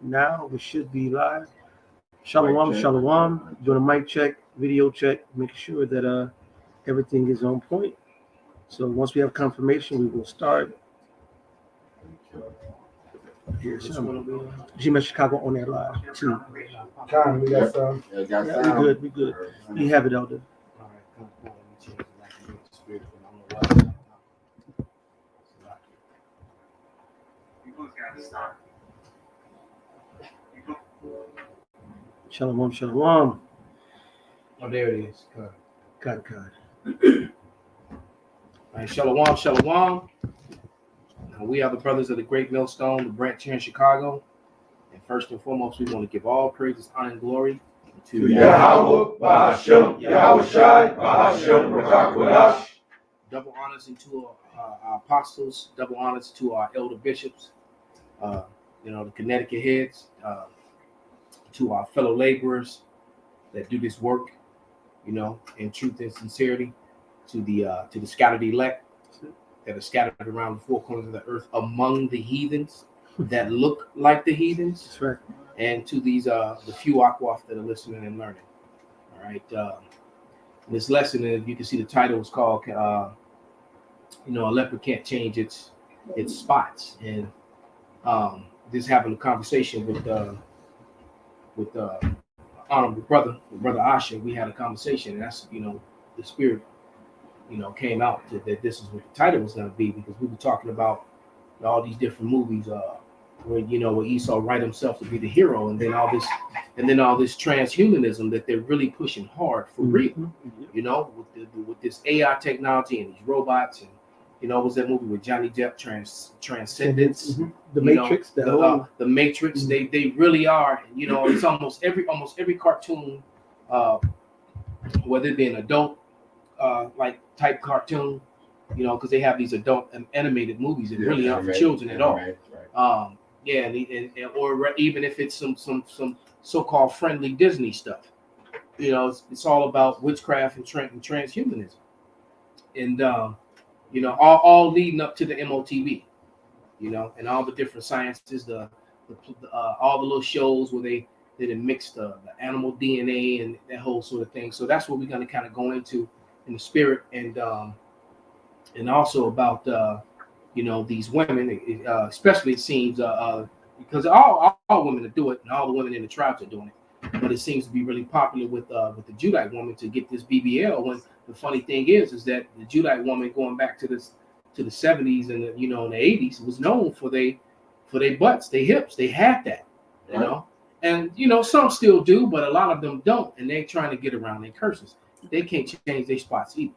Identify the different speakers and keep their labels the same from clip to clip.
Speaker 1: now. We should be live. Shalom, shalom. Doing a mic check, video check, making sure that everything is on point. So once we have confirmation, we will start. Here's some GMS Chicago on air live too.
Speaker 2: Con, we got some.
Speaker 1: Yeah, we good. You have it, Elder. Shalom, shalom.
Speaker 3: Oh, there it is.
Speaker 1: God.
Speaker 3: All right, shalom, shalom. Now, we are the brothers of the Great Millstone, the branch here in Chicago. And first and foremost, we want to give all praises, honor, and glory to
Speaker 2: Yahweh, Bahashem, Yahweh Shai, Bahashem, Rakakwadash.
Speaker 3: Double honors to our apostles, double honors to our elder bishops, the Connecticut heads, to our fellow laborers that do this work, in truth and sincerity, to the scattered elect that are scattered around the four corners of the earth among the heathens that look like the heathens.
Speaker 1: That's right.
Speaker 3: And to these the few Akwaf that are listening and learning. All right. This lesson, you can see the title is called a leopard can't change its spots. And just having a conversation with honorable brother Asha, we had a conversation, and that's the spirit came out that this is what the title was going to be, because we were talking about all these different movies where Esau write himself to be the hero, and then all this transhumanism that they're really pushing hard for real, with this AI technology and these robots, and was that movie with Johnny Depp, Transcendence,
Speaker 1: the Matrix,
Speaker 3: the Matrix. They really are, it's almost every cartoon, whether it be an adult like type cartoon, because they have these adult animated movies that really aren't for children at all. Right. Or even if it's some so-called friendly Disney stuff, it's all about witchcraft and transhumanism, and all leading up to the MOTB, and all the different sciences, all the little shows where they mix the animal DNA and that whole sort of thing. So that's what we're going to kind of go into in the spirit, and also about these women, especially it seems because all women do it, and all the women in the tribes are doing it, but it seems to be really popular with the Judite woman to get this BBL. When the funny thing is that the Judite woman, going back to the 70s and in the 80s, was known for they butts, they hips, they had that, and some still do, but a lot of them don't, and they're trying to get around their curses. They can't change their spots either.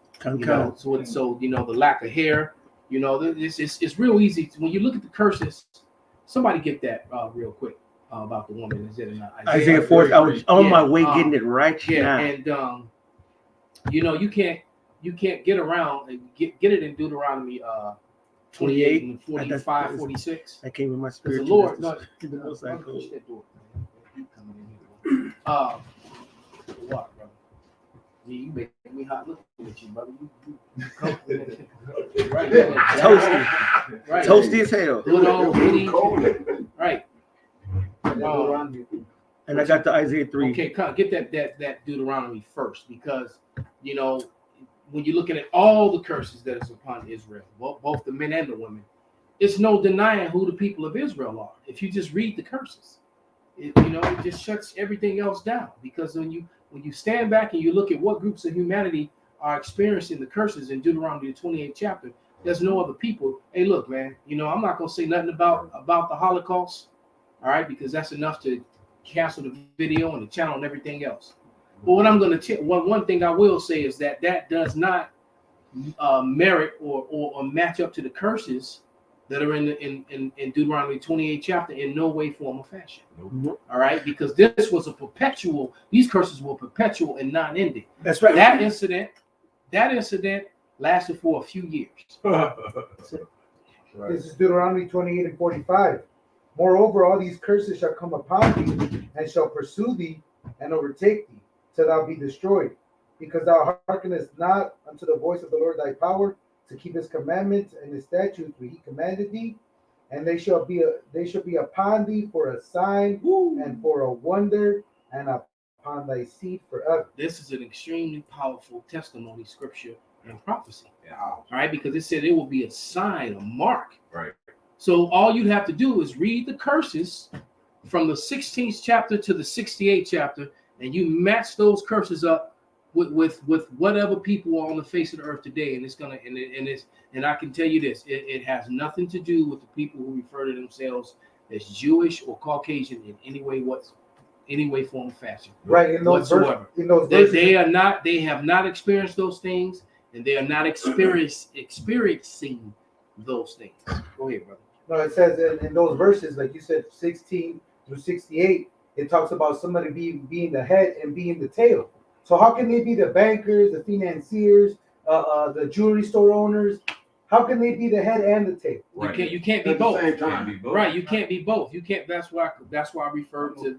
Speaker 3: So the lack of hair, it's real easy when you look at the curses. Somebody get that real quick about the woman. Is it
Speaker 1: Isaiah 4? I was on my way getting it right now.
Speaker 3: And you can't get around and get it in Deuteronomy 28 and 45, 46.
Speaker 1: That came in my spirit.
Speaker 3: The Lord, what, brother? You make me hot looking at you, brother.
Speaker 1: Toasty. Right. Toasty as hell. Right. And I got the Isaiah 3.
Speaker 3: Okay, get that Deuteronomy first, because when you're looking at all the curses that is upon Israel, both the men and the women, it's no denying who the people of Israel are. If you just read the curses, it just shuts everything else down, because when you stand back and you look at what groups of humanity are experiencing the curses in Deuteronomy the 28th chapter, there's no other people. Hey, look, man, I'm not going to say nothing about the Holocaust, all right, because that's enough to cancel the video and the channel and everything else. But what I'm going to one thing I will say is that does not merit or match up to the curses that are in Deuteronomy 28th chapter in no way, form, or fashion. Nope. All right, because this was these curses were perpetual and non-ending.
Speaker 1: That's right.
Speaker 3: That incident lasted for a few years.
Speaker 2: Right. This is Deuteronomy 28 and 45. Moreover, all these curses shall come upon thee, and shall pursue thee, and overtake thee, till thou be destroyed, because thou hearkenest not unto the voice of the Lord thy power, to keep his commandments and his statutes which he commanded thee, and they shall be upon thee for a sign and for a wonder, and upon thy seed forever.
Speaker 3: This is an extremely powerful testimony, scripture, and prophecy.
Speaker 4: Yeah.
Speaker 3: All right, because it said it will be a sign, a mark.
Speaker 4: Right.
Speaker 3: So all you'd have to do is read the curses from the 16th chapter to the 68th chapter, and you match those curses up with whatever people are on the face of the earth today, and it's gonna and I can tell you this, it has nothing to do with the people who refer to themselves as Jewish or Caucasian in any way, form, or fashion.
Speaker 2: Right, in those
Speaker 3: whatsoever.
Speaker 2: verses,
Speaker 3: They have not experienced those things, and they are not experiencing those things. Go ahead, brother.
Speaker 2: No, it says in those verses, like you said, 16 through 68, it talks about somebody being the head and being the tail. So how can they be the bankers, the financiers, the jewelry store owners? How can they be the head and the tail?
Speaker 4: Right.
Speaker 3: You can't be
Speaker 5: At the
Speaker 3: both.
Speaker 5: same time.
Speaker 3: Right, you can't be both. You can't. That's why I refer to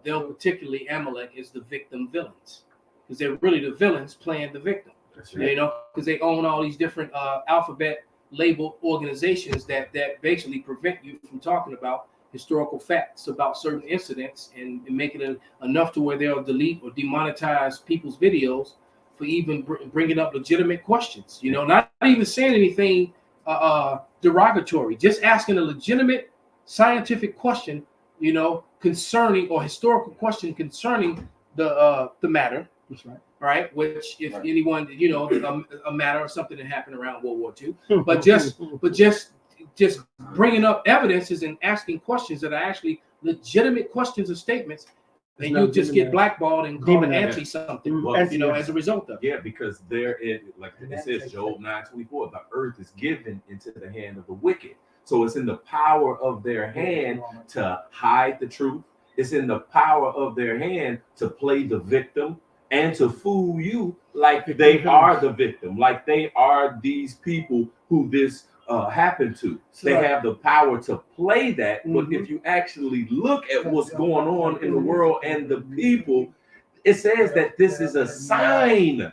Speaker 3: them, particularly Amalek, as the victim villains, because they're really the villains playing the victim.
Speaker 4: That's
Speaker 3: You know, because they own all these different alphabet labeled organizations that basically prevent you from talking about historical facts about certain incidents and making it enough to where they'll delete or demonetize people's videos for even bringing up legitimate questions. You know, not even saying anything derogatory, just asking a legitimate scientific question, you know, concerning or historical question concerning the matter.
Speaker 1: That's right.
Speaker 3: Right, which if
Speaker 4: Right.
Speaker 3: anyone, you know, a matter or something that happened around World War II, but just bringing up evidences and asking questions that are actually legitimate questions or statements, and you just get blackballed and called an
Speaker 1: Demonized.
Speaker 3: anti-something,
Speaker 4: Well,
Speaker 3: you know, as a result of it.
Speaker 4: Yeah, because like it says, Job 9:24, the earth is given into the hand of the wicked. So it's in the power of their hand to hide the truth. It's in the power of their hand to play the victim and to fool you like they are the victim, like they are these people who this happened to. They have the power to play that. But if you actually look at what's going on in the world and the people, it says that this is a sign.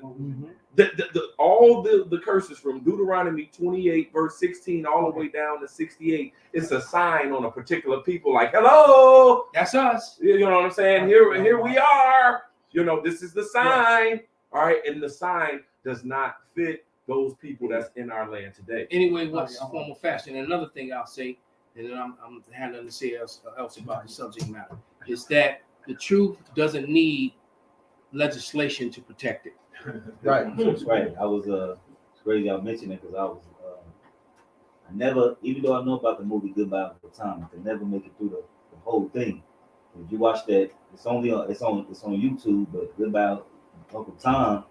Speaker 4: All the curses from Deuteronomy 28 verse 16 all the way down to 68, it's a sign on a particular people, like, hello,
Speaker 3: That's us.
Speaker 4: you know what I'm saying? Here we are. You know, this is the sign. All right, and the sign does not fit those people that's in our land today.
Speaker 3: Anyway, what's formal fashion? And another thing I'll say, and then I'm had nothing to say else about the subject matter, is that the truth doesn't need legislation to protect it.
Speaker 2: Right.
Speaker 6: That's right. I was it's crazy y'all mentioned it because I was I never, even though I know about the movie Goodbye Uncle Tom, I could never make it through the whole thing. If you watch that, it's on YouTube, but Goodbye Uncle Tom,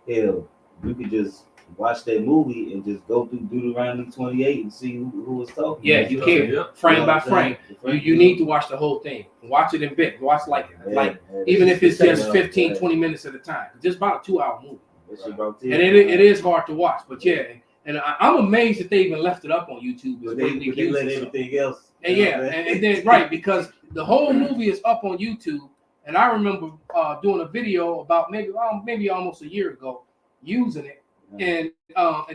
Speaker 6: hell, you could just watch that movie and just go through Deuteronomy 28 and see who was talking.
Speaker 3: Yeah, you can, frame by frame. You need to watch the whole thing. Watch it in bits. Watch like even if it's just 15, 20 minutes at a time. Just about a 2-hour movie. And it is hard to watch, but yeah. And I'm amazed that they even left it up on YouTube.
Speaker 6: But they let everything else.
Speaker 3: And yeah, and then right, because the whole movie is up on YouTube. And I remember doing a video about maybe almost a year ago using it and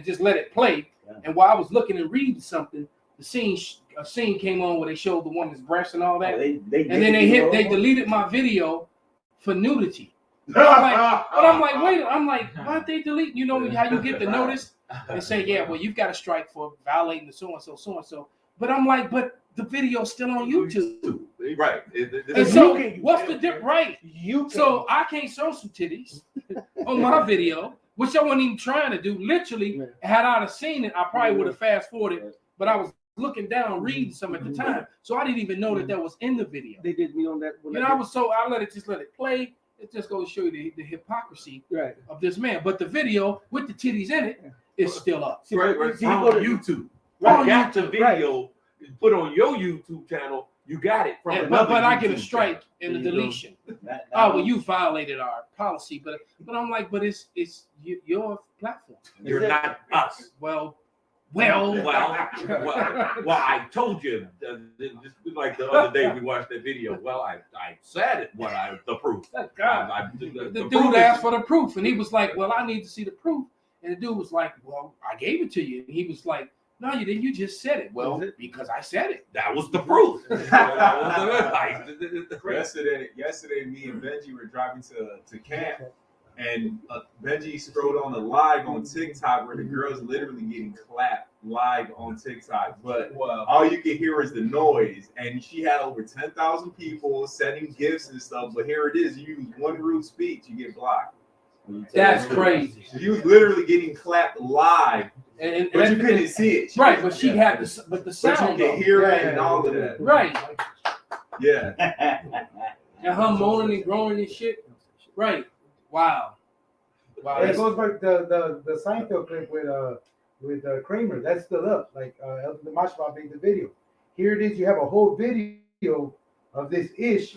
Speaker 3: just let it play. Yeah. And while I was looking and reading something, a scene came on where they showed the woman's breast and all that. And then they deleted my video for nudity. I'm like, why'd they delete? You know how you get the notice and say, yeah, well, you've got a strike for violating the so and so. But I'm like, but the video's still on YouTube.
Speaker 4: Right.
Speaker 3: And so what's the difference? Right. So I can't show some titties on my video, which I wasn't even trying to do. Literally, had I have seen it, I probably would have fast forwarded, but I was looking down, reading some at the time. So I didn't even know that was in the video.
Speaker 1: They did me on that.
Speaker 3: I let it play. It just goes to show you the hypocrisy of this man. But the video with the titties in it is still up.
Speaker 4: Right. It's on YouTube. You got the video put on your YouTube channel. You got it from
Speaker 3: but I get a strike in the deletion. Well, you violated our policy, but I'm like, but it's your platform.
Speaker 4: You're not us.
Speaker 3: Well,
Speaker 4: I told you, just like the other day we watched that video. Well, I said it. The proof.
Speaker 3: The dude asked for the proof, and he was like, "Well, I need to see the proof." And the dude was like, "Well, I gave it to you." And he was like, No, you didn't. You just said it. Well,
Speaker 1: Was it?
Speaker 3: because I said it.
Speaker 4: That was the proof.
Speaker 5: Yesterday, me and Benji were driving to camp, and Benji scrolled on a live on TikTok where the girl's literally getting clapped live on TikTok, but all you can hear is the noise. And she had over 10,000 people sending gifts and stuff. But here it is: you use one rude speech, you get blocked.
Speaker 3: That's crazy.
Speaker 5: She was literally getting clapped live,
Speaker 3: And
Speaker 5: but you couldn't see it.
Speaker 3: Right, but she had the
Speaker 5: But you
Speaker 3: sound.
Speaker 5: can hear it and all of that.
Speaker 3: Right.
Speaker 5: Yeah.
Speaker 3: And her moaning and groaning and shit. Right. Wow. Wow.
Speaker 2: It goes back the Seinfeld clip with Kramer. That's still up. Like the Mashba made the video. Here it is. You have a whole video of this ish,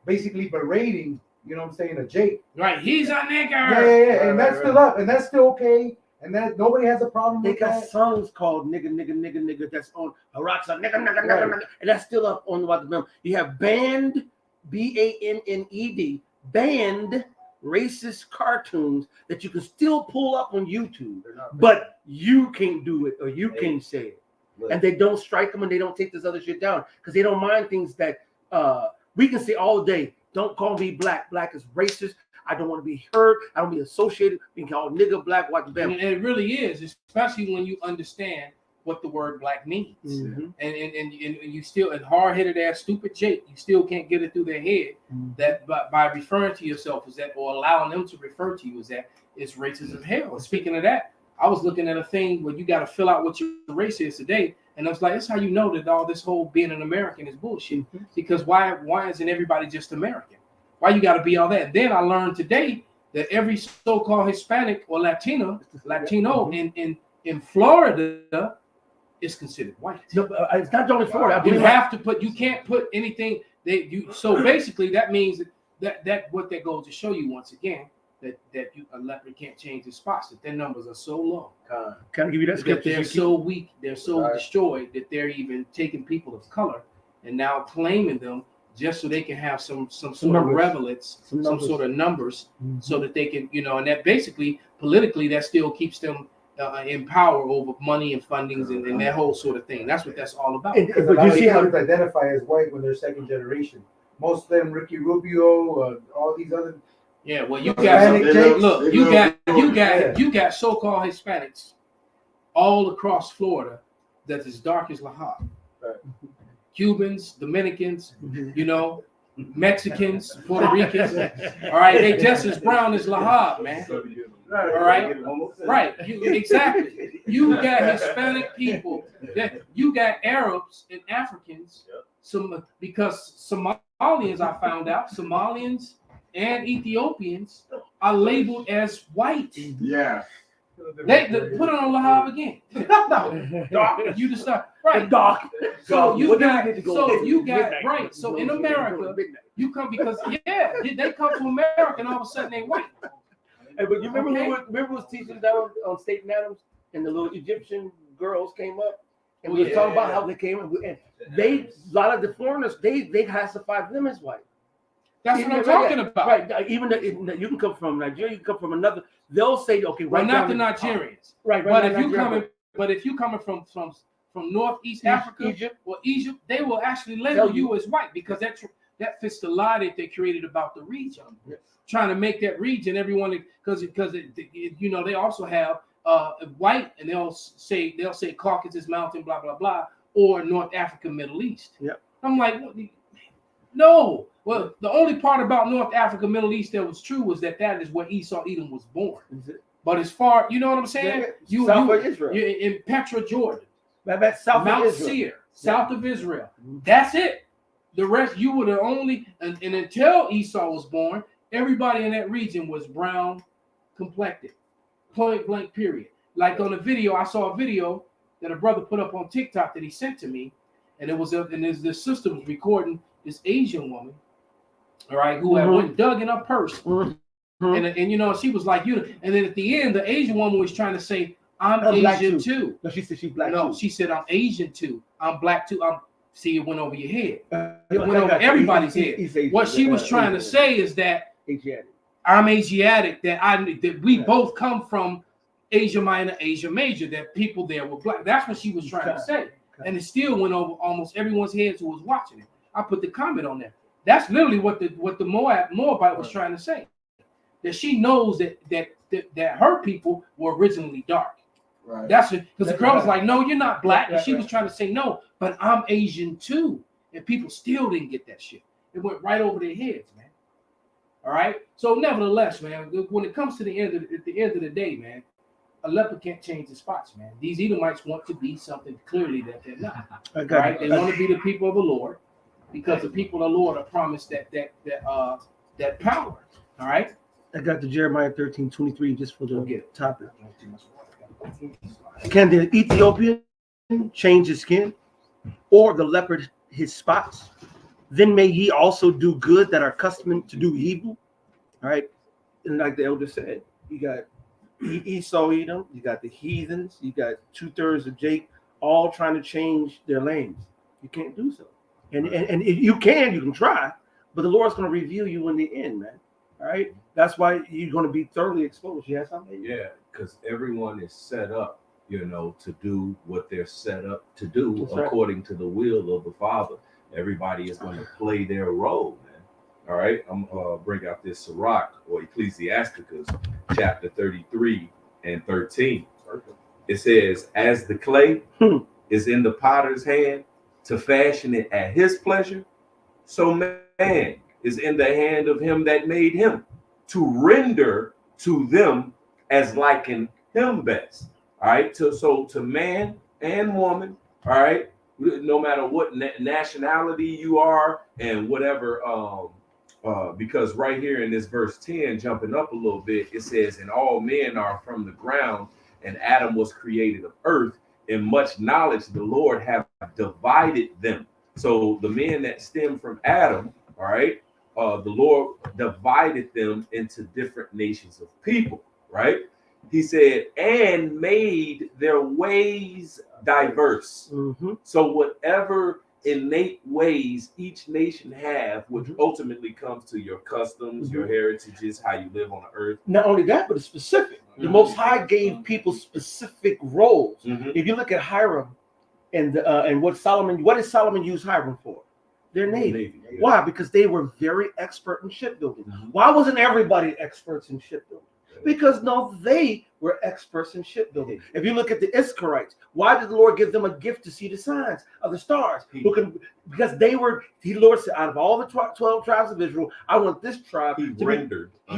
Speaker 2: basically berating. You know what I'm saying? A Jake.
Speaker 3: Right. He's a nigger.
Speaker 2: Yeah. And that's still up, and that's still okay. And that nobody has a problem
Speaker 1: They
Speaker 2: with
Speaker 1: got
Speaker 2: that.
Speaker 1: songs called nigga that's on Haratsa nigga, and that's still up on what the You have banned BANNED banned racist cartoons that you can still pull up on YouTube, but you can't do it or you can't say it, and they don't strike them and they don't take this other shit down because they don't mind things that we can say all day. Don't call me black. Black is racist. I don't want to be hurt. I don't want to be associated being called nigga, black, white, bam.
Speaker 3: And it really is, especially when you understand what the word black means.
Speaker 1: Mm-hmm.
Speaker 3: And you still, and hard-headed ass stupid Jake, you still can't get it through their head that by referring to yourself as that, or allowing them to refer to you as that, it's racism hell. And speaking of that, I was looking at a thing where you got to fill out what your race is today. And I was like, that's how you know that all this whole being an American is bullshit. Because why isn't everybody just American? Why you got to be all that? And then I learned today that every so-called Hispanic or Latino in Florida is considered white.
Speaker 1: No, it's not only Florida.
Speaker 3: You have to put. You can't put anything. So basically, that means that what that goes to show you once again that a leopard can't change his spots. That their numbers are so low.
Speaker 1: Can I give you that
Speaker 3: That they're so weak. They're so destroyed that they're even taking people of color and now claiming them just so they can have some sort of relevance, some sort of numbers, so that they can, and that basically politically that still keeps them in power over money and fundings and that whole sort of thing. That's what that's all about.
Speaker 2: But you see how they identify as white when they're second generation. Most of them, Ricky Rubio, all these other.
Speaker 3: Yeah, well, you got look, you got so-called Hispanics all across Florida that's as dark as Lahab. Right. Cubans, Dominicans, Mexicans, Puerto Ricans. All right, they just as brown as Lahab, man. All right, right. Exactly. You got Hispanic people. You got Arabs and Africans. Because Somalians, I found out, Somalians and Ethiopians are labeled as white.
Speaker 5: Yeah.
Speaker 3: They put it on Lahab again. Dark. You just start right. Dark. So you got. So you got right. So in America, you come because they come to America and all of a sudden they white.
Speaker 1: Hey, but you remember who was teaching that on State and Adams, and the little Egyptian girls came up, and we were talking about how they came up, and a lot of the foreigners they classified them as white.
Speaker 3: That's what I'm talking about.
Speaker 1: Right. Even you can come from Nigeria, you can come from another. They'll say, okay,
Speaker 3: well, not the Nigerians. Right. But if you coming from Northeast Africa or Egypt, they will actually label you as white because that fits the lie that they created about the region. Yes. Trying to make that region everyone because they also have white and they'll say Caucasus Mountain, blah blah blah, or North Africa, Middle East.
Speaker 1: Yep.
Speaker 3: I'm like, no. Well, the only part about North Africa, Middle East that was true was that is where Esau Edom was born. But as far, you know what I'm saying?
Speaker 1: South of Israel.
Speaker 3: You're in Petra, Jordan.
Speaker 1: That's south
Speaker 3: Mount
Speaker 1: of Israel.
Speaker 3: Seir, south of Israel. That's it. The rest, you were the only, and until Esau was born, everybody in that region was brown complected. Point blank, period. Like on a video, I saw a video that a brother put up on TikTok that he sent to me, and the sister was recording this Asian woman, all right, who had went dug in her purse, and she was like, and then at the end, the Asian woman was trying to say, I'm Asian too.
Speaker 1: No, she said she's black.
Speaker 3: No,
Speaker 1: too.
Speaker 3: she said I'm Asian too. I'm black too. See, it went over your head. It went over everybody's head. What she was trying to say is that
Speaker 1: Asiatic.
Speaker 3: I'm Asiatic. That we both come from Asia Minor, Asia Major, that people there were black. That's what she was trying to say. And it still went over almost everyone's heads who was watching it. I put the comment on there. That's literally what the Moabite was trying to say. That she knows that her people were originally dark.
Speaker 1: Right.
Speaker 3: That's it. Because the girl was like, no, you're not black. And she was trying to say, no, but I'm Asian too. And people still didn't get that shit. It went right over their heads, man. All right. So nevertheless, man, when it comes to the end of the day, man, a leopard can't change the spots, man. These Edomites want to be something clearly that they're not. Right? They want to be the people of the Lord, because the people of the Lord are promised that power. All right.
Speaker 1: I got the Jeremiah 13:23 just for the
Speaker 3: Okay.
Speaker 1: topic. Can the Ethiopian change his skin, or the leopard his spots? Then may ye also do good that are accustomed to do evil. All right. And like the elder said, you got Esau, Edom, you got the heathens, you got 2/3 of Jake, all trying to change their lanes. You can't do so. And if you can try, but the Lord's going to reveal you in the end, man. All right. That's why you're going to be thoroughly exposed. You have something?
Speaker 4: Yeah, because everyone is set up, to do what they're set up to do.
Speaker 1: That's right.
Speaker 4: According to the will of the Father. Everybody is going to play their role, man. All right, I'm bring out this Sirach or Ecclesiasticus chapter 33 and 13. It says, as the clay is in the potter's hand to fashion it at his pleasure, so man is in the hand of him that made him to render to them as liking him best. All right, so to man and woman, all right, no matter what nationality you are and whatever, because right here in this verse 10, jumping up a little bit, it says, and all men are from the ground, and Adam was created of earth. In much knowledge, the Lord have divided them. So the men that stem from Adam, all right, the Lord divided them into different nations of people, right? He said, and made their ways diverse.
Speaker 1: Mm-hmm.
Speaker 4: So whatever innate ways each nation have, which ultimately comes to your customs, your heritages, how you live on the earth.
Speaker 1: Not only that, but it's specific. The Most High gave people specific roles. If you look at Hiram and what did Solomon use Hiram for? Their navy.
Speaker 4: Yeah.
Speaker 1: Why? Because they were very expert in shipbuilding. Why wasn't everybody experts in shipbuilding? Because they were experts in shipbuilding. If you look at the Issacharites, why did the Lord give them a gift to see the signs of the stars? Because the Lord said, out of all the 12 tribes of Israel, I want this tribe
Speaker 4: He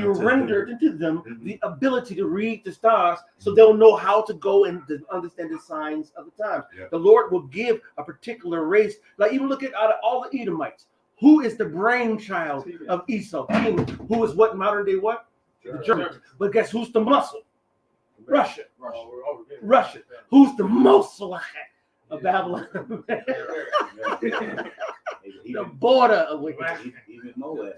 Speaker 4: rendered
Speaker 1: into them the ability to read the stars, so they'll know how to go and to understand the signs of the times.
Speaker 4: Yeah.
Speaker 1: The Lord will give a particular race. Like even look at out of all the Edomites, who is the brainchild of Esau? Who is what modern day what? The Germans. But guess who's the muscle? Russia. Russia. Who's the muscle of Babylon? The border of wicked.
Speaker 6: Even Moab.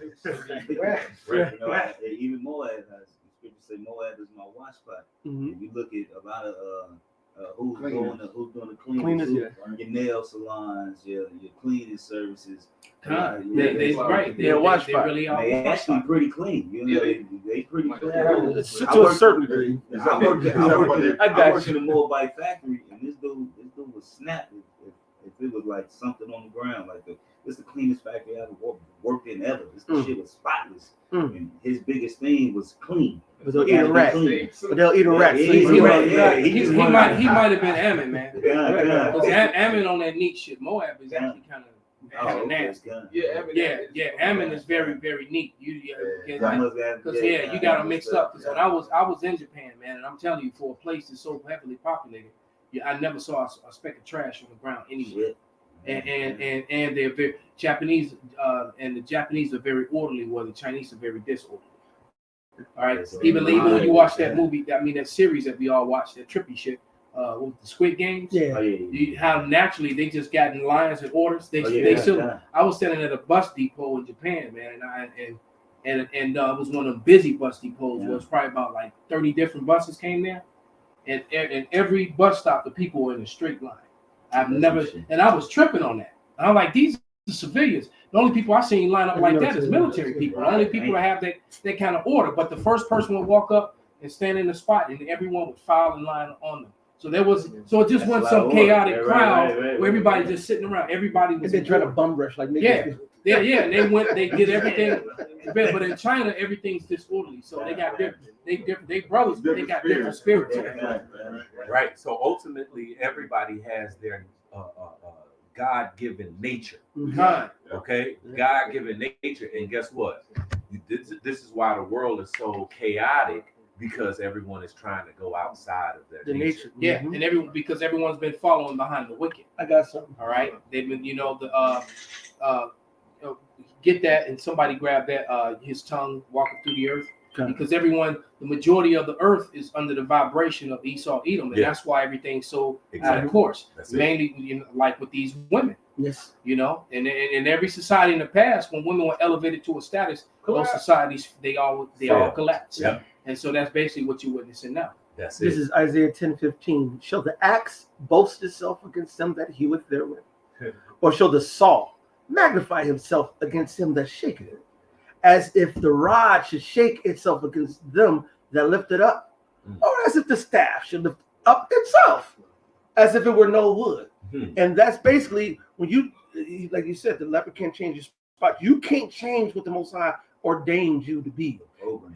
Speaker 6: Even Moab has scripture say Moab is my watch spot. If you look at a lot of who's doing the cleaners, your nail salons, your cleaning services.
Speaker 1: They're watch spot.
Speaker 6: They actually pretty clean. They pretty clean.
Speaker 1: To a certain degree.
Speaker 6: I worked in a Moabite factory, and this dude was snapped if it was like something on the ground. Like it's the cleanest factory I ever worked in ever. This shit was spotless. And his biggest thing was clean.
Speaker 1: But they'll eat a rat.
Speaker 3: He might have been Ammon, man. Because Ammon on that neat shit. Moab is actually kind of nasty. Ammon is very, very neat. You got to mix up. Because when I was in Japan, man, and I'm telling you, for a place that's so heavily populated, I never saw a speck of trash on the ground anywhere. And they're very Japanese, and the Japanese are very orderly, while the Chinese are very disorderly. All right, even when you watch that movie, that series that we all watched, that trippy shit, with the Squid Games. How naturally they just got in lines and orders. I was standing at a bus depot in Japan, man, and it was one of the busy bus depots. Where it was probably about like 30 different buses came there, and every bus stop, the people were in a straight line. And I was tripping on that. And I'm like, these are civilians. The only people I seen line up like that is military people. The only people that have that kind of order. But the first person would walk up and stand in the spot, and everyone would file in line on them. So it just
Speaker 6: That's
Speaker 3: wasn't
Speaker 6: a lot
Speaker 3: some
Speaker 6: of work.
Speaker 3: chaotic
Speaker 6: Right,
Speaker 3: crowd
Speaker 6: right,
Speaker 3: where everybody just sitting around. Everybody was
Speaker 1: They've been trying to bum rush like niggas.
Speaker 3: yeah, and they did everything. But in China, everything's disorderly. So they got they brothers, but they got different spirits.
Speaker 4: Right. So ultimately, everybody has their God-given nature.
Speaker 3: Kind.
Speaker 4: Okay, God-given nature, and guess what? This is why the world is so chaotic, because everyone is trying to go outside of their
Speaker 1: The nature.
Speaker 3: Yeah,
Speaker 1: Mhm.
Speaker 3: and because everyone's been following behind the wicked.
Speaker 1: I got something.
Speaker 3: All right, they've been, get that, and somebody grab that, his tongue walking through the earth,
Speaker 1: Okay.
Speaker 3: because the majority of the earth is under the vibration of Esau, Edom, and that's why everything's so out of course.
Speaker 4: That's it.
Speaker 3: Mainly, like with these women,
Speaker 1: Yes.
Speaker 3: and in every society in the past, when women were elevated to a status, those societies they all collapsed.
Speaker 4: Yep.
Speaker 3: And so that's basically what you're witnessing now.
Speaker 4: That's
Speaker 1: This
Speaker 4: it.
Speaker 1: is Isaiah 10:15. Shall the axe boast itself against them that heweth therewith? Or shall the saw magnify himself against him that shaketh it? As if the rod should shake itself against them that lift it up, or as if the staff should lift up itself, as if it were no wood. And that's basically when you, like you said, the leopard can't change your spot. You can't change what the Most High ordained you to be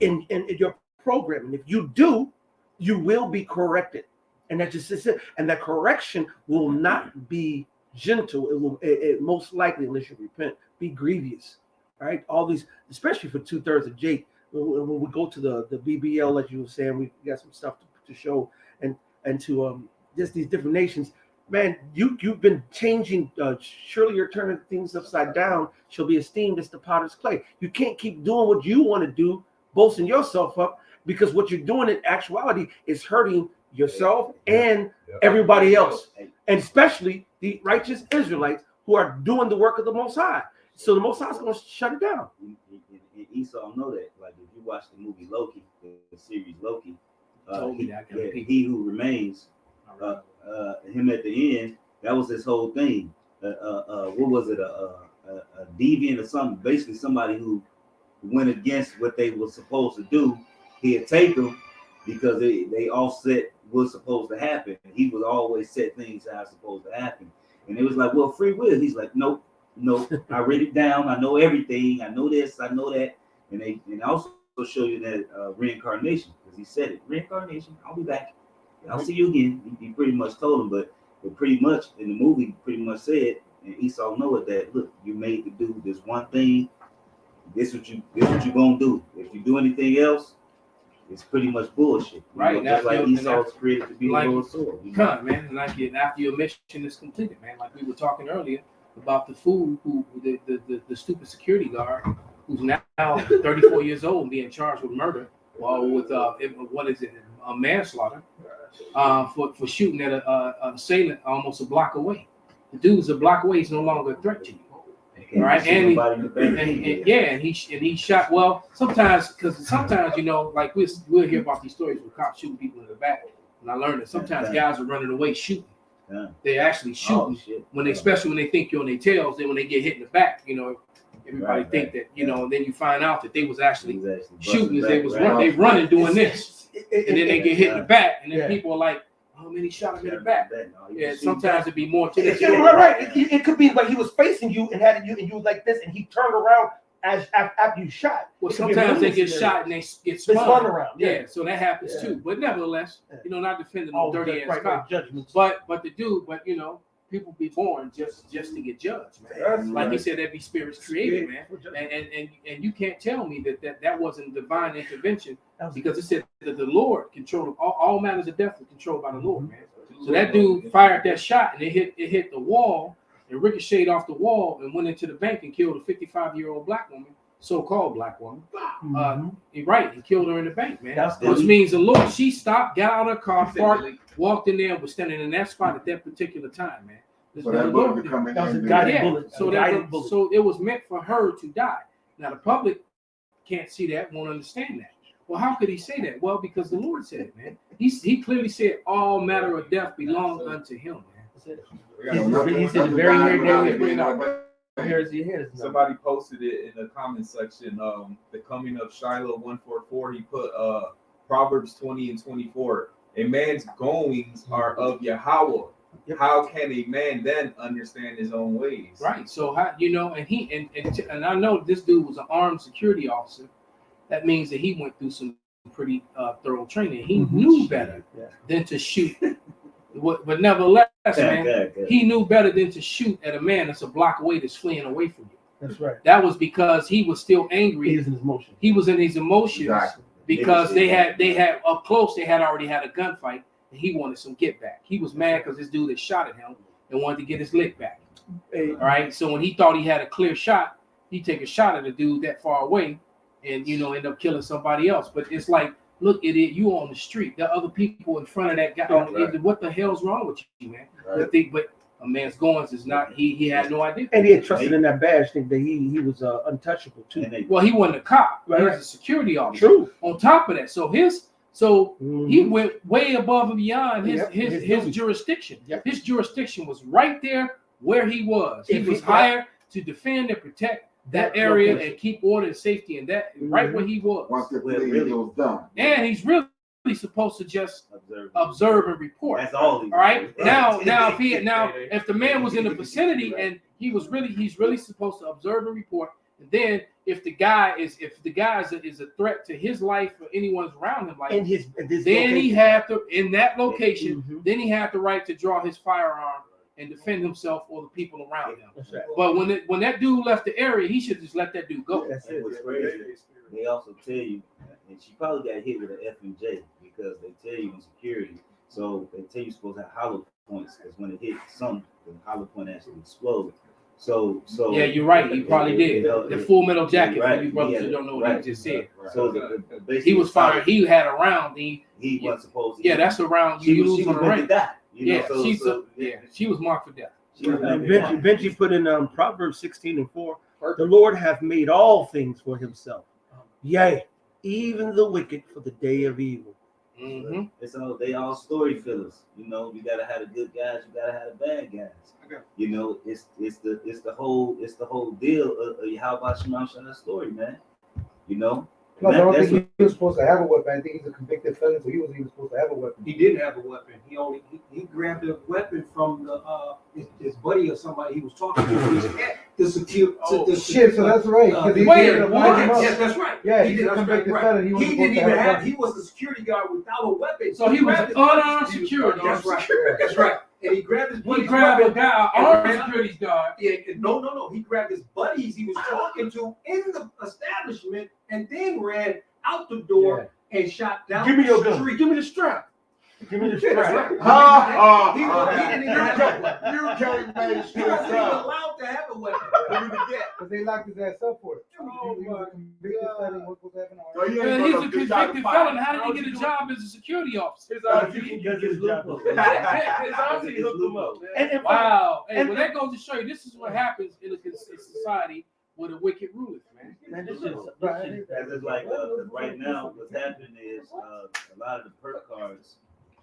Speaker 1: in your program. And if you do, you will be corrected. And that just is it. And that correction will not be gentle. It most likely, unless you repent, be grievous. Right? All these, especially for 2/3 of Jake. When we go to the BBL, like you were saying, we got some stuff to show and to just these different nations. Man, you've been changing. Surely you're turning things upside down. Shall be esteemed as the potter's clay. You can't keep doing what you want to do, boasting yourself up, because what you're doing in actuality is hurting yourself and everybody else, and especially the righteous Israelites who are doing the work of the Most High. So the Most High is going to shut it down.
Speaker 6: And Esau know that. Like if you watch the movie Loki, the series Loki, he who remains, him at the end, that was his whole thing. What was it? A deviant or something? Basically, somebody who went against what they were supposed to do. He'd take them because they offset what's supposed to happen. He would always set things how it's supposed to happen. And it was like, well, free will. He's like, nope. I read it down. I know everything. I know this. I know that. And they also show you that reincarnation, because he said it. Reincarnation. I'll be back. I'll see you again. He pretty much told him, but pretty much in the movie, pretty much said, and Esau know it, that look, you made to do this one thing. This what you gonna do. If you do anything else, it's pretty much bullshit.
Speaker 3: Right.
Speaker 6: Just like Esau's created to be
Speaker 3: like,
Speaker 6: a little sword.
Speaker 3: Man. And like after your mission is completed, man. Like we were talking earlier about the fool the stupid security guard who's now 34 years old and being charged with murder, or with manslaughter, for shooting at a assailant almost a block away. The dude's a block away. He's no longer a threat to you. All right, and he shot. Well, sometimes like we'll hear about these stories where cops shooting people in the back, and I learned that sometimes guys are running away shooting. They're actually shooting especially when they think you're on their tails. Then when they get hit in the back, everybody think that and then you find out that they was actually shooting as they was running doing this, and then they get hit in the back, and then people are like, oh man, he shot him in the back. Yeah, sometimes it'd be more to this.
Speaker 1: Right. It could be like he was facing you and had you, and you was like this, and he turned around as after you shot.
Speaker 3: Well, sometimes they get shot and they get spun
Speaker 1: around.
Speaker 3: Yeah, so that happens too. But nevertheless, not defending the dirty ass cop.
Speaker 1: Judgments.
Speaker 3: But people be born just to get judged, man. Like he said, every spirit's created, man. And you can't tell me that wasn't divine intervention, because it said that the Lord controlled all matters of death, was controlled by the Lord, man. So that dude fired that shot and it hit the wall and ricocheted off the wall and went into the bank and killed a 55-year-old black woman, so-called black woman. Right, he killed her in the bank, man. Which means the Lord, she stopped, got out of her car, parked, walked in there, and was standing in that spot at that particular time, man.
Speaker 7: So that bullet could come in there.
Speaker 3: So it was meant for her to die. Now the public can't see that, won't understand that. Well, how could he say that? Well, because the Lord said it, man. He clearly said all matter of death belongs unto him, man.
Speaker 1: He said the very here.
Speaker 5: Somebody posted it in the comment section. The coming of Shiloh 144. He put Proverbs 20 and 24. A man's goings are of Yahweh. How can a man then understand his own ways?
Speaker 3: Right. So how and I know this dude was an armed security officer. That means that he went through some pretty thorough training. He knew better than to shoot. But nevertheless, man, he knew better than to shoot at a man that's a block away that's fleeing away from you.
Speaker 1: That's right.
Speaker 3: That was because he was still angry.
Speaker 1: He was in his emotions.
Speaker 3: He was in his emotions
Speaker 7: Exactly.
Speaker 3: because they had up close. They had already had a gunfight, and he wanted some get back. He was mad because this dude had shot at him and wanted to get his lick back. All right. So when he thought he had a clear shot, he take a shot at the dude that far away, and end up killing somebody else. But it's like, look, idiot, you on the street. There are other people in front of that guy.
Speaker 7: Right.
Speaker 3: What the hell's wrong with you, man?
Speaker 7: Right.
Speaker 3: But a man's goings is not. He had no idea.
Speaker 1: And he had trusted in that badge, think that he was untouchable too.
Speaker 3: Well, he wasn't a cop. He was a security officer.
Speaker 1: True.
Speaker 3: On top of that, he went way above and beyond his jurisdiction.
Speaker 1: Yep.
Speaker 3: His jurisdiction was right there where he was. He was hired to defend and protect that area and keep order and safety in that right where he was.
Speaker 7: Once the bleeding was done.
Speaker 3: And he's really supposed to just observe and report.
Speaker 6: That's all.
Speaker 3: All right. Now if the man was in the vicinity and he's really supposed to observe and report. And then if the guy is a threat to his life or anyone's around him, like
Speaker 1: In his
Speaker 3: then
Speaker 1: location.
Speaker 3: he had to in that location. Then he had the right to draw his firearm and defend himself or the people around him.
Speaker 1: That's right.
Speaker 3: But when that dude left the area, he should just let that dude go.
Speaker 1: That's it.
Speaker 6: What's crazy, they also tell you, and she probably got hit with an F and J because they tell you in security. So they tell you supposed to have hollow points because when it hits something, the hollow point actually explodes. So
Speaker 3: Yeah, you're right. He probably did. The Full Metal Jacket,
Speaker 6: right,
Speaker 3: for you brothers
Speaker 6: he
Speaker 3: who don't know what he just said.
Speaker 6: So
Speaker 3: He was fired. He had a round.
Speaker 6: He wasn't supposed to.
Speaker 3: Yeah, that's a round
Speaker 6: She
Speaker 3: you
Speaker 6: was
Speaker 3: lose on the
Speaker 6: meant to
Speaker 3: rank.
Speaker 6: die.
Speaker 3: She was marked for death.
Speaker 1: Benji put in Proverbs 16:4. The Lord hath made all things for himself. Yea, even the wicked for the day of evil.
Speaker 3: Mm-hmm.
Speaker 6: They all story fillers. You gotta have the good guys, you gotta have the bad guys. It's the whole deal of how about Shema story, man.
Speaker 2: No, I don't think he was supposed to have a weapon. I think he's a convicted felon, so he wasn't even supposed to have a weapon.
Speaker 8: He didn't have a weapon. He grabbed a weapon from his buddy or somebody he was talking to. The security.
Speaker 2: Shit, so that's right.
Speaker 8: Yes, that's right.
Speaker 2: Yeah,
Speaker 8: he
Speaker 2: he's
Speaker 8: did.
Speaker 2: a
Speaker 8: That's
Speaker 2: convicted
Speaker 8: right.
Speaker 2: felon. He
Speaker 8: He
Speaker 2: wasn't
Speaker 8: didn't
Speaker 2: supposed to
Speaker 8: even
Speaker 2: have a
Speaker 8: have.
Speaker 2: weapon.
Speaker 8: He was a security guard without a weapon.
Speaker 3: So he was
Speaker 8: grabbed his
Speaker 3: unarmed
Speaker 8: buddy.
Speaker 3: security.
Speaker 8: That's right. That's right. And he grabbed his
Speaker 3: He
Speaker 8: buddy's
Speaker 3: grabbed a
Speaker 8: weapon.
Speaker 3: guy, an armed security guard.
Speaker 8: Yeah, no. He grabbed his buddies he was talking to in the establishment and then ran out the door and shot down
Speaker 1: Give me your
Speaker 8: the
Speaker 1: gun.
Speaker 8: street.
Speaker 1: Give me the strap. Give me the strap.
Speaker 8: He didn't even have a weapon.
Speaker 7: You can't make
Speaker 8: He wasn't even allowed to have a weapon.
Speaker 2: Because they locked his ass up for it. He was a convicted felon. He wasn't supposed to have an arm.
Speaker 3: Man, he's a convicted felon. How did he get a job as a security officer?
Speaker 1: His auntie hooked him up. And
Speaker 3: Wow. Hey, well, that goes to show you this is what happens in a society with a wicked ruler, man.
Speaker 6: It's like right now, what's happening is a lot of the perk cards,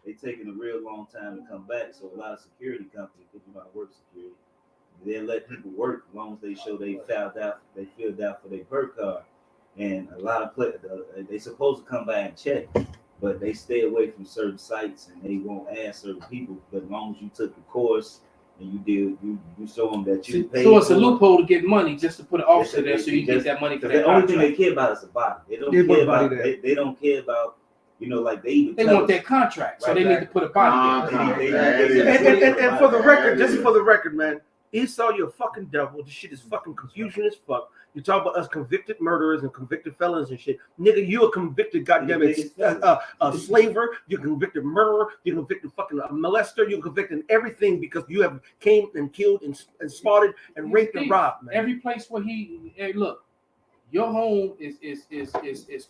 Speaker 6: they taking a real long time to come back. So a lot of security companies, if you want to work security, they let people work as long as they show they filled out for their perk card. And a lot of they supposed to come by and check, but they stay away from certain sites and they won't ask certain people. But as long as you took the course and you show them that you paid.
Speaker 3: So it's a loophole to get money just to put an officer there so you get that money for that.
Speaker 6: The only thing they care about is the body. They don't care about. They don't care about. Like they
Speaker 3: want that contract, so they need to put a body there.
Speaker 1: And for the record, just for the record, man, Esau, you're a fucking devil. This shit is fucking confusion as fuck. You talk about us convicted murderers and convicted felons and shit. Nigga, you a convicted goddamn slaver. You're a convicted murderer. You're a convicted fucking molester. You're convicted everything because you have came and killed and spotted and raped and robbed, man.
Speaker 3: Every place where look, your home is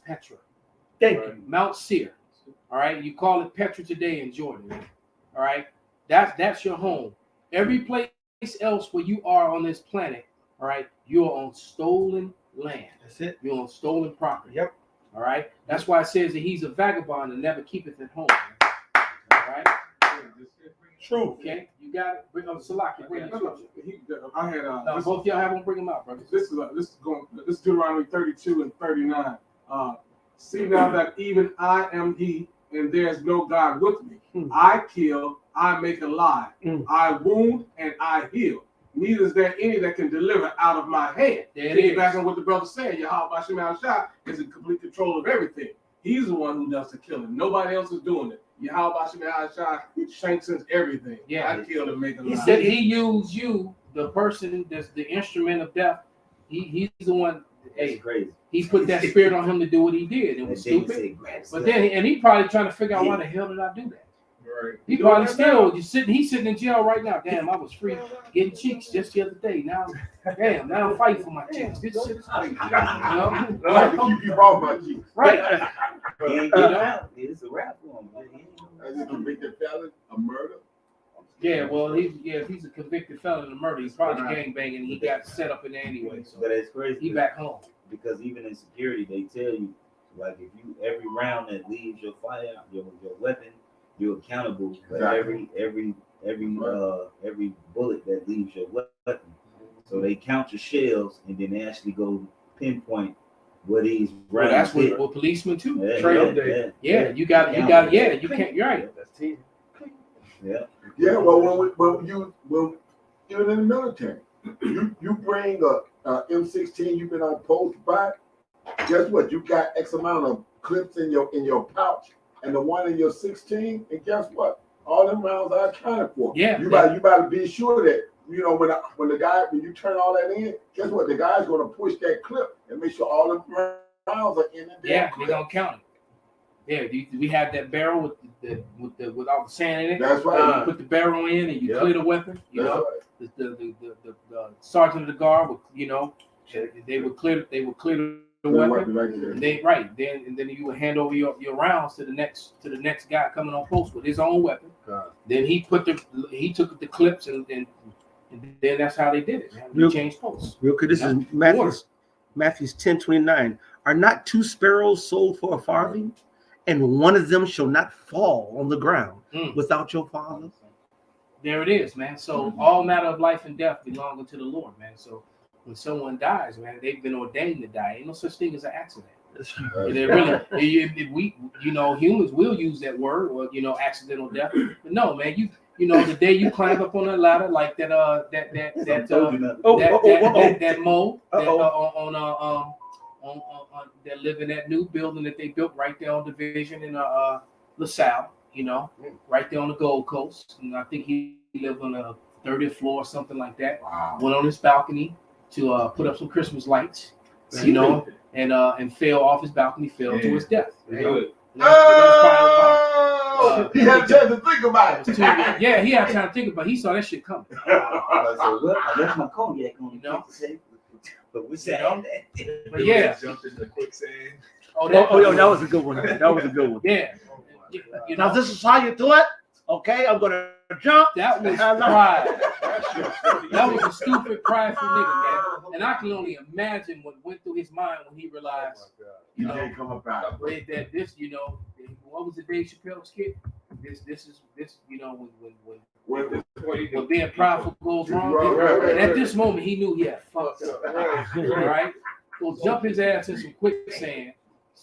Speaker 3: Petra.
Speaker 1: Thank you.
Speaker 3: Mount Seir. All right. You call it Petra today in Jordan. All right. That's your home. Every place else where you are on this planet, all right, you're on stolen land.
Speaker 1: That's it.
Speaker 3: You're on stolen property.
Speaker 1: Yep.
Speaker 3: All right. That's why it says that he's a vagabond and never keepeth at home. All right.
Speaker 1: True.
Speaker 3: Okay. You got it. Bring up Salaki. Bring it.
Speaker 9: I had
Speaker 3: No, both y'all have them. Bring them out, brother.
Speaker 9: this is Deuteronomy 32 and 39. See now that even I am he, and there's no God with me. I kill, I make alive. I wound, and I heal. Neither is there any that can deliver out of my hand. Back on what the brother said, Yahweh Shema Shah is in complete control of everything. He's the one who does the killing. Nobody else is doing it. Yahweh Shema Shah strengthens everything.
Speaker 3: Yeah.
Speaker 9: I kill and make alive.
Speaker 3: He said he used you, the person that's the instrument of death. He's the one.
Speaker 6: That's crazy.
Speaker 3: He put that spirit on him to do what he did. It was stupid. But then, and he probably trying to figure out why the hell did I do that?
Speaker 5: Right.
Speaker 3: He probably still he's sitting in jail right now. Damn, I was free getting cheeks just the other day. Now, damn, now I'm fighting for my cheeks. This shit's crazy.
Speaker 7: I like to keep you off my cheeks.
Speaker 3: Right.
Speaker 6: It's a rap for him.
Speaker 7: As a convicted felon, a murder.
Speaker 3: Yeah, well, if he's a convicted felon of murder, he's probably gangbanging. And he got set up in there anyway. So
Speaker 6: But it's crazy.
Speaker 3: he back home.
Speaker 6: Because even in security, they tell you, like, if you every round that leaves your firearm, your weapon, you're accountable for every bullet that leaves your weapon. So they count your shells and then they actually go pinpoint where these rounds.
Speaker 3: Well, that's
Speaker 6: hit.
Speaker 3: what policemen too.
Speaker 6: Yeah,
Speaker 3: You got. Yeah, you can't. You're right.
Speaker 6: Yeah.
Speaker 7: Yeah, well, when you're in the military, you bring a M16 you've been on post by. Guess what? You got X amount of clips in your pouch, and the one in your 16. And guess what? All them rounds are accounted for.
Speaker 3: Yeah.
Speaker 7: You better be sure that when you turn all that in, guess what? The guy's gonna push that clip and make sure all the rounds are in the
Speaker 3: Yeah,
Speaker 7: clip.
Speaker 3: they're gonna count it. Yeah, we have that barrel with all the sand in it.
Speaker 7: That's right.
Speaker 3: You put the barrel in and you clear the weapon. You
Speaker 7: That's
Speaker 3: know,
Speaker 7: right.
Speaker 3: the sergeant of the guard would, they would clear the weapon.
Speaker 7: Right there.
Speaker 3: Then you would hand over your rounds to the next guy coming on post with his own weapon. Then he took the clips and then that's how they did it. They changed posts.
Speaker 1: Real quick, this is Matthew's 10:29. Are not 2 sparrows sold for a farthing, and one of them shall not fall on the ground without your Father?
Speaker 3: There it is, man. So all matter of life and death belong unto the Lord, man. So when someone dies, man, they've been ordained to die. Ain't no such thing as an accident. They really, humans will use that word, or accidental death. But no, man, the day you climb up on that ladder, like that mole that live in that new building that they built right there on Division in LaSalle, right there on the Gold Coast. And I think he lived on the 30th floor or something like that.
Speaker 7: Wow.
Speaker 3: Went on his balcony to put up some Christmas lights, and fell off his balcony, fell to his death.
Speaker 7: He had time to think about it.
Speaker 3: Yeah, he had time to think about it. He saw that shit coming.
Speaker 6: I left my cognac on but we said
Speaker 3: But yeah.
Speaker 5: Jumped in the quicksand.
Speaker 1: That was a good one. That was a good one.
Speaker 3: Yeah.
Speaker 1: Now this is how you do it. Okay, I'm gonna jump.
Speaker 3: That was pride. That was a stupid, prideful nigga, man. And I can only imagine what went through his mind when he realized,
Speaker 7: Come about it.
Speaker 3: that this, what was the Dave Chappelle skit? This is when being prideful goes wrong. And at this moment, he knew he had fucked up. Right? So jump his ass in some quicksand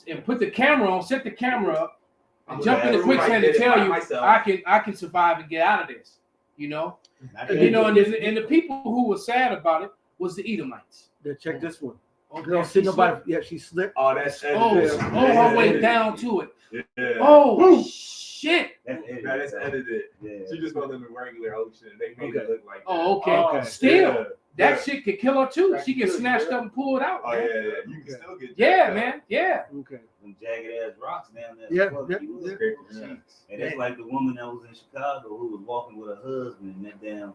Speaker 3: and put the camera on, set the camera up, and jump in the quicksand and tell you, I can survive and get out of this. And the people who were sad about it was the Edomites.
Speaker 1: Yeah, check this one.
Speaker 3: Okay,
Speaker 1: Girl, see nobody. Yeah, she slipped.
Speaker 5: Oh, that's
Speaker 3: her way down to it.
Speaker 5: Yeah.
Speaker 3: Oh shit!
Speaker 5: That's edited.
Speaker 6: Yeah.
Speaker 5: She just fell in the regular ocean. They made it look like that.
Speaker 3: Oh, okay. Still, that shit could kill her too. She get snatched up and pulled out.
Speaker 5: Oh
Speaker 3: man.
Speaker 5: yeah. You can still get.
Speaker 3: Yeah, man. Yeah.
Speaker 1: Okay.
Speaker 6: Them jagged ass rocks down there.
Speaker 1: Yeah.
Speaker 6: And that's like the woman that was in Chicago who was walking with her husband and that damn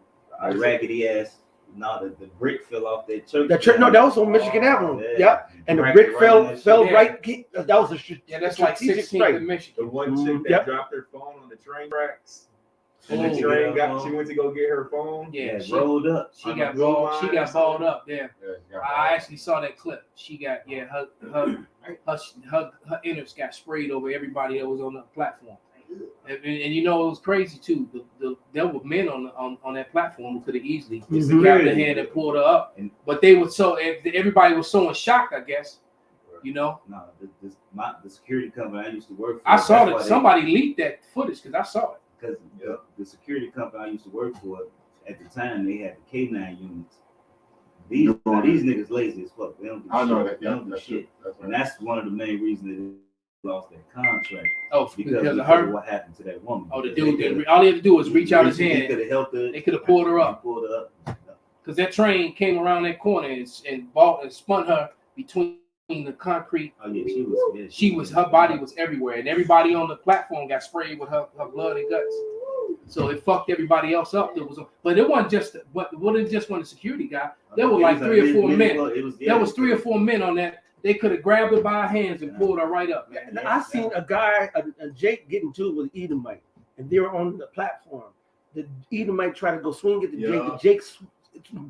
Speaker 6: raggedy ass. No, the brick fell off that church.
Speaker 1: The church, no, that was on Michigan Avenue. Yeah. And the brick fell right. That was a
Speaker 3: that's like 16th in Michigan.
Speaker 5: The one chick that dropped her phone on the train tracks. And the train she went to go get her phone.
Speaker 3: Yeah, she
Speaker 6: rolled up.
Speaker 3: She got balled up there. I actually saw that clip. She got her innards got sprayed over everybody that was on the platform. And it was crazy too. There were men on that platform who could have easily just grabbed her hand and pulled her up. But they were everybody was so in shock, I guess, You know,
Speaker 6: No, the security company I used to work for.
Speaker 3: I saw that somebody leaked that footage because I saw it.
Speaker 6: Because the security company I used to work for at the time, they had the K9 units. These niggas lazy as fuck. They don't do shit. They don't do shit. And that's one of the main reasons they lost their contract.
Speaker 3: Oh, because of
Speaker 6: of
Speaker 3: her.
Speaker 6: what happened to that woman.
Speaker 3: Oh, the dude. All he had to do was reach out his hand.
Speaker 6: They could have helped her.
Speaker 3: They could have pulled her up.
Speaker 6: Pulled her up.
Speaker 3: Because that train came around that corner and spun her between the concrete.
Speaker 6: Oh yeah,
Speaker 3: she was her body was everywhere, and everybody on the platform got sprayed with her blood and guts. So it fucked everybody else up. But it wasn't just one security guy. There were like 3 or 4 men. There was 3 or 4 men on that. They could have grabbed her by her hands and pulled her right up.
Speaker 1: Man. I seen a guy, a Jake, getting to it with Edomite, and they were on the platform. The Edomite tried to go swing at the Jake. The Jake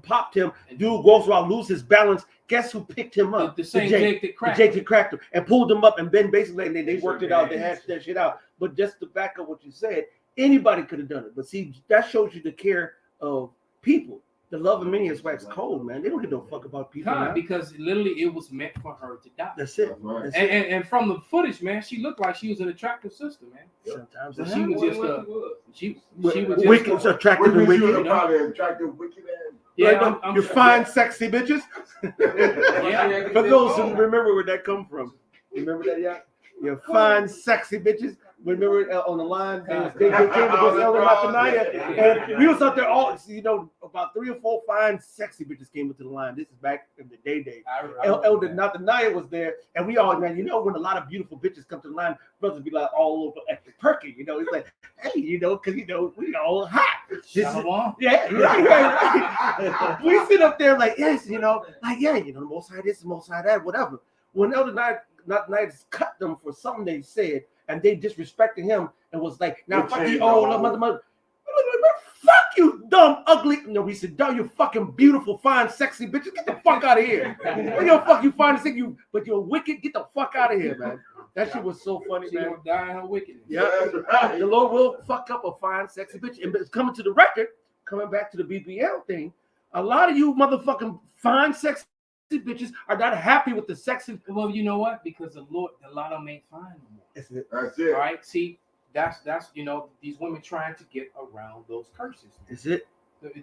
Speaker 1: popped him. Dude goes around, lose his balance. Guess who picked him up?
Speaker 3: The same Jake that cracked.
Speaker 1: The Jake that cracked him and pulled him up, and then basically they worked it out. They hashed that shit out. But just to back up what you said, anybody could have done it. But see, that shows you the care of people. The love of many is wax cold, man. They don't give no fuck about people.
Speaker 3: Because literally it was meant for her to die.
Speaker 1: That's it.
Speaker 7: Right.
Speaker 3: And from the footage, man, she looked like she was an attractive sister, man.
Speaker 1: Sometimes
Speaker 3: she was just she was just
Speaker 1: wicked, attractive and wicked.
Speaker 7: You probably attractive, wicked ass.
Speaker 3: Yeah,
Speaker 1: you're fine, sexy bitches.
Speaker 3: Yeah.
Speaker 1: For those who remember where that come from, remember that, yeah? You're fine, sexy bitches. Remember on the line, they came against Elder Nathaniah, and we was out there all, about 3 or 4 fine, sexy bitches came into the line. This is back in the day. Elder Nathaniah was there, and we all, man, when a lot of beautiful bitches come to the line, brothers be like all over at the perky, it's like, hey, because we all hot. We sit up there like, yes, the Most High this, the Most High that, whatever. When Elder Nathaniah cut them for something they said, and they disrespected him and was like, now fuck you, mother. Fuck you, dumb, ugly. No, we said, dumb, you fucking beautiful, fine, sexy bitches. Get the fuck out of here. Fuck you, fine, sexy, but you're wicked. Get the fuck out of here, man. That shit was so funny, man.
Speaker 3: She gonna die in her wickedness.
Speaker 1: Yeah, the Lord will fuck up a fine, sexy bitch. And it's coming to the record, coming back to the BBL thing. A lot of you motherfucking fine, sexy bitches are not happy with the sexy.
Speaker 3: Well, you know what? Because a lot of them ain't fine no more.
Speaker 1: That's it.
Speaker 3: All right. See, that's these women trying to get around those curses.
Speaker 1: That's it.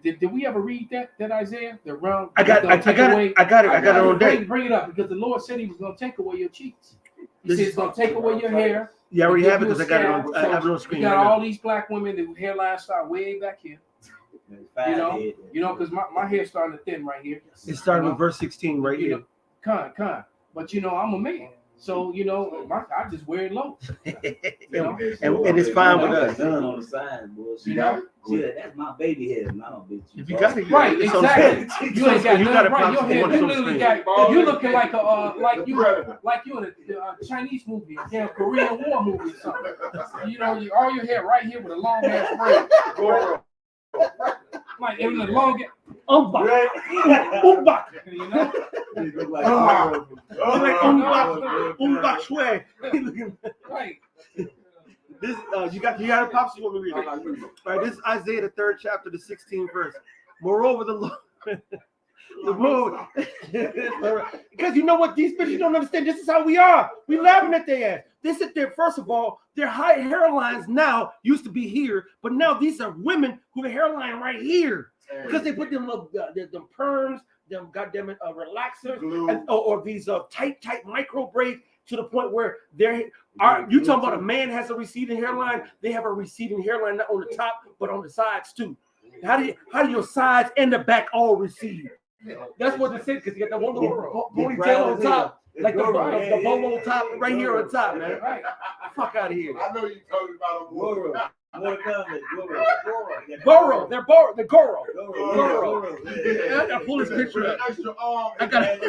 Speaker 3: Did we ever read that Isaiah?
Speaker 1: I got it on day.
Speaker 3: Bring it up because the Lord said He was going to take away your cheeks. He said He's going to take away your hair.
Speaker 1: Yeah, we have it because I got it on screen.
Speaker 3: You got all these black women that hairline start way back here. Because my hair's starting to thin right here.
Speaker 1: It's starting with verse 16 right here.
Speaker 3: Con. But I'm a man. So I just wear it low.
Speaker 1: And it's fine with us.
Speaker 6: Done on the side, boy. That's my baby hair, not bitch.
Speaker 1: If you got it,
Speaker 3: right, exactly. You ain't got nothing right. Your hair, you literally got. You looking like a like you in a Chinese movie, a damn Korean War movie or something. All your hair right here with a long ass braid. Like in the long
Speaker 1: Umbach. Umbach Shwe.
Speaker 3: Right.
Speaker 1: This you got it, Pops? You want me to read it? All right, this is Isaiah the 3rd chapter, the 16th verse. Moreover, the Lord. Because you know what, these bitches don't understand. This is how we are. We laughing at their ass. They sit there. First of all, their high hairlines now used to be here, but now these are women who have a hairline right here because they put them perms, them goddamn it, relaxers, or these tight micro braids to the point where you talking about a man has a receding hairline? They have a receding hairline not on the top but on the sides too. How do your sides and the back all recede? That's what they said because you got that one little ponytail on top. Like the bolo top right here on top, man. Right. Fuck out of here.
Speaker 7: I know you're talking about a Goro.
Speaker 1: Goro. They're Goro. Goro. I gotta pull this picture up. I got.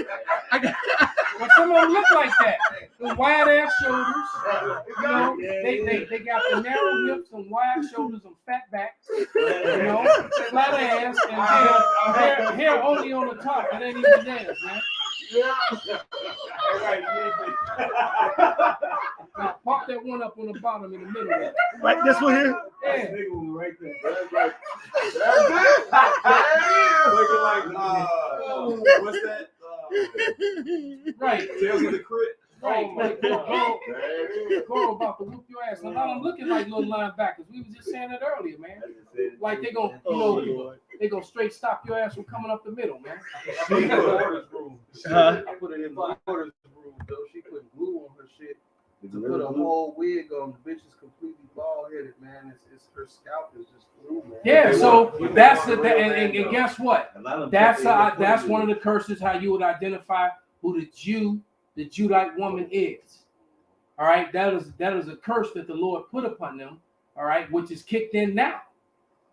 Speaker 3: Well, some of them look like that. The wide ass shoulders. They got the narrow hips and wide shoulders and fat backs. Flat ass and hair only on the top. It ain't even theirs, man.
Speaker 7: Yeah.
Speaker 3: Now pop that one up on the bottom in the middle.
Speaker 1: Like this one here?
Speaker 3: Yeah.
Speaker 7: Right there. That's it. Looking like what's that?
Speaker 3: Right.
Speaker 5: Tales of the Crypt.
Speaker 3: Right. Like, Goro
Speaker 7: There it is.
Speaker 3: about to whoop your ass. A lot of them looking like little linebackers. We was just saying that earlier, man. Like they gonna, they gonna straight stop your ass from coming up the middle, man.
Speaker 1: Huh?
Speaker 10: I put it in my daughter's room, though. She put glue on her shit to put a whole wig on. The bitch is completely bald headed, man. It's her scalp is just glue, man.
Speaker 3: Yeah, so that's the and guess what? That's one of the curses. How you would identify who the Judite woman is. All right, that is a curse that the Lord put upon them. All right, which is kicked in now,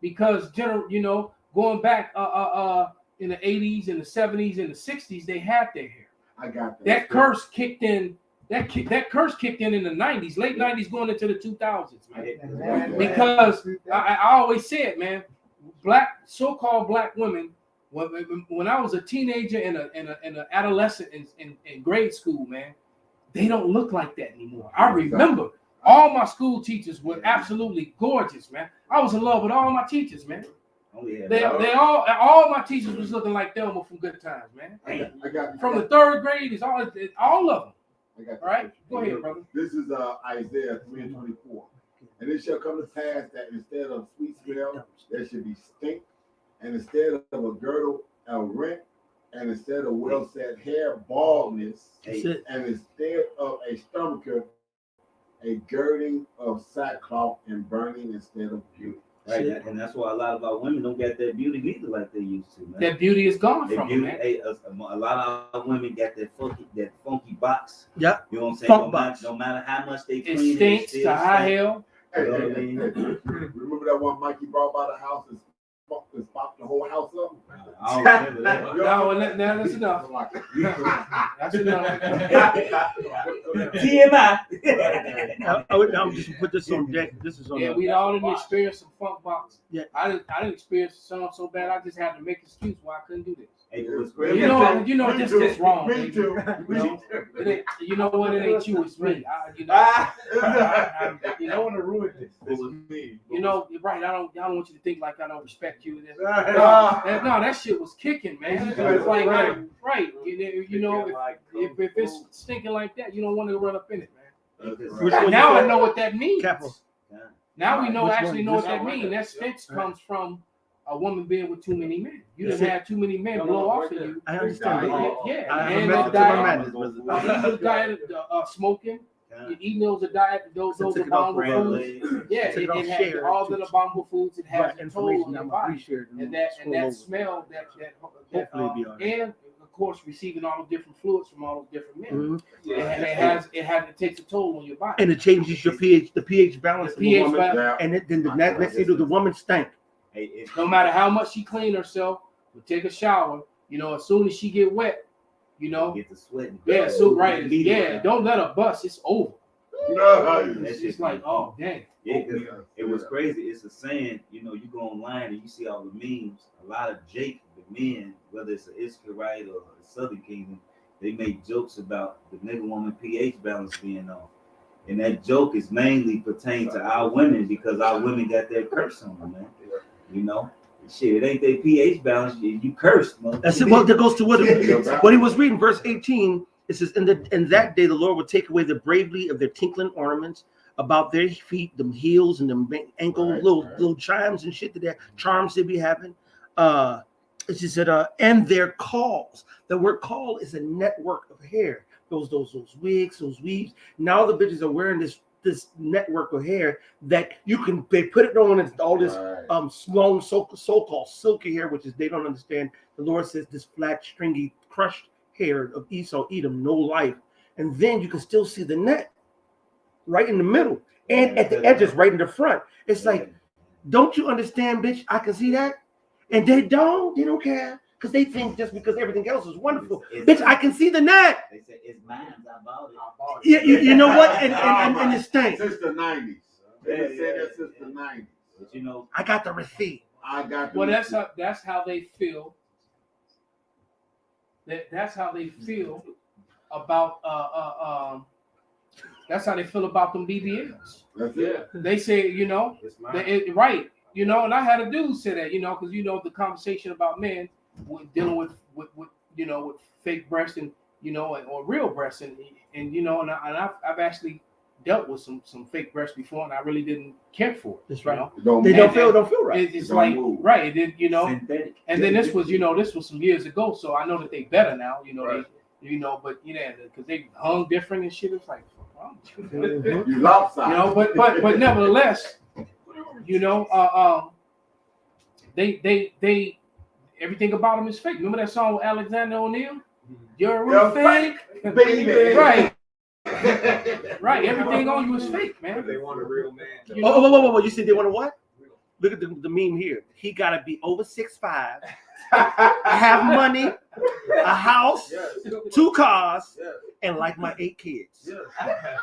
Speaker 3: because going back in the 80s and the 70s and the 60s, they had their hair.
Speaker 7: I got that.
Speaker 3: That curse kicked in. That curse kicked in the 90s, late 90s, going into the 2000s, man. Because I always said, man, so-called black women. When I was a teenager and an adolescent in grade school, man, they don't look like that anymore. I remember all my school teachers were absolutely gorgeous, man. I was in love with all my teachers, man. They all my teachers was looking like Thelma from Good Times, man.
Speaker 7: I got
Speaker 3: From the third grade, it's all of them.
Speaker 7: I got
Speaker 3: All right, go ahead, brother.
Speaker 7: This is Isaiah 3:24. And it shall come to pass that instead of sweet smell, there should be stink, and instead of a girdle, a rent, and instead of well set hair, baldness, and instead of a stomacher, a girding of sackcloth and burning instead of beauty.
Speaker 6: Right, and that's why a lot of our women don't get that beauty neither like they used to, man.
Speaker 3: That beauty is gone from them, man.
Speaker 6: A lot of our women got that funky box.
Speaker 1: Yeah.
Speaker 6: You know what I'm saying?
Speaker 1: Funk box.
Speaker 6: No matter how much they
Speaker 3: It
Speaker 6: clean
Speaker 3: stinks
Speaker 6: still
Speaker 3: to high
Speaker 6: stink.
Speaker 3: hell.
Speaker 7: Hey, remember that one Mikey brought by the house and popped the whole house up?
Speaker 6: I don't remember that.
Speaker 3: Now that's enough. That's enough.
Speaker 6: TMI.
Speaker 1: I'm just put this on deck. This is on.
Speaker 3: Yeah, we all didn't experience some funk box.
Speaker 1: Yeah.
Speaker 3: I didn't experience some so bad. I just had to make an excuse why I couldn't do this.
Speaker 6: Hey, it was crazy.
Speaker 3: You know, this is wrong.
Speaker 7: Me
Speaker 3: baby.
Speaker 7: too.
Speaker 3: You know what? It ain't you, it's me. You
Speaker 10: want to ruin this.
Speaker 5: This was me.
Speaker 3: You know, you're right. I don't want you to think like I don't respect you. No, that shit was kicking, man. It's like, right. You know, if it's stinking like that, you don't want to run up in it, man.
Speaker 1: Which one
Speaker 3: Now
Speaker 1: you
Speaker 3: I
Speaker 1: said?
Speaker 3: know what that means.
Speaker 1: Capital.
Speaker 3: Now we know
Speaker 1: Which
Speaker 3: actually
Speaker 1: one?
Speaker 3: know what
Speaker 1: Which
Speaker 3: that
Speaker 1: one?
Speaker 3: means. That stench comes from a woman being with too many men. You
Speaker 1: That's
Speaker 3: didn't
Speaker 1: it.
Speaker 3: have too many men blow off of you.
Speaker 1: I understand.
Speaker 3: Yeah,
Speaker 1: I
Speaker 3: and
Speaker 1: have
Speaker 3: the
Speaker 1: a method to
Speaker 3: diet,
Speaker 1: my madness, brother.
Speaker 3: smoking, eating those diet, those
Speaker 1: So take it off
Speaker 3: abominable
Speaker 1: red
Speaker 3: foods. Yeah,
Speaker 1: Take it off
Speaker 3: it has
Speaker 1: share
Speaker 3: all the abominable foods. It has
Speaker 1: Right,
Speaker 3: a toll on
Speaker 1: information
Speaker 3: your
Speaker 1: I'm
Speaker 3: body,
Speaker 1: appreciated.
Speaker 3: and that smell,
Speaker 1: Hopefully it'll be all right.
Speaker 3: and of course receiving all the different fluids from all those different men.
Speaker 1: Mhm.
Speaker 3: It takes a toll on your body.
Speaker 1: And it changes your pH, the pH balance
Speaker 3: The
Speaker 1: of a
Speaker 3: pH
Speaker 1: woman.
Speaker 3: balance.
Speaker 1: And then the next thing you do, the woman stank.
Speaker 6: Hey,
Speaker 3: No matter how much she clean herself, or take a shower, as soon as she get wet,
Speaker 6: get the sweating.
Speaker 3: yeah, so right, yeah, don't let her bust. It's over. It's just like, oh dang.
Speaker 6: Yeah, 'cause it was crazy. It's a saying, you go online and you see all the memes. A lot of the men, whether it's an Israelite or a Southern Kingdom, they make jokes about the nigga woman pH balance being off. And that joke is mainly pertained to our women because our women got that curse on them, man. Shit, it ain't their pH balance. You cursed, man.
Speaker 1: That's it. Well, that goes to what he was reading, verse 18. It says, in that day the Lord will take away the bravery of their tinkling ornaments about their feet, them heels and them ankle little chimes and shit that their charms they be having. It just said, and their calls. The word call is a network of hair. Those wigs, those weaves. Now the bitches are wearing this network of hair that they put it on and all this long so-called silky hair, which is they don't understand. The Lord says this flat, stringy, crushed hair of Esau, Edom, no life. And then you can still see the net right in the middle and at the edges right in the front. It's like, don't you understand, bitch? I can see that. And they don't care. Because they think just because everything else is wonderful. Bitch, I can see the net.
Speaker 6: They say it's mine. I bought it.
Speaker 1: Yeah, you know what? And it stinks.
Speaker 7: Since the 90s. They been saying that since the 90s.
Speaker 6: But
Speaker 1: I got the receipt.
Speaker 3: Well, that's how they feel. That's how they feel about that's how they feel about them BBLs.
Speaker 7: That's it.
Speaker 3: They say,
Speaker 10: It's mine.
Speaker 3: right, and I had a dude say that, because the conversation about men dealing with fake breasts and you know, or real breasts, and you know, and I've actually dealt with some fake breasts before, and I really didn't care for it.
Speaker 1: That's
Speaker 3: you
Speaker 1: right.
Speaker 3: know?
Speaker 2: They
Speaker 1: don't feel right.
Speaker 3: It's
Speaker 7: Don't
Speaker 3: like
Speaker 7: move.
Speaker 3: right, it did, you know.
Speaker 6: Synthetic.
Speaker 3: And then this was some years ago, so I know that they better now, you know.
Speaker 10: Right.
Speaker 3: They, you know, but because they hung different and shit. It's like,
Speaker 7: You lopsided.
Speaker 3: you know, but nevertheless, you know, they everything about them is fake. Remember that song with Alexander O'Neal? You're
Speaker 7: You're
Speaker 3: fake,
Speaker 7: baby.
Speaker 3: right? Right. Everything on you is fake, man.
Speaker 5: They want a real man. though.
Speaker 3: You know?
Speaker 1: Oh, you said they want to what? Look at the meme here. He got to be over 6'5", have money, a house, 2 cars, and like my 8 kids.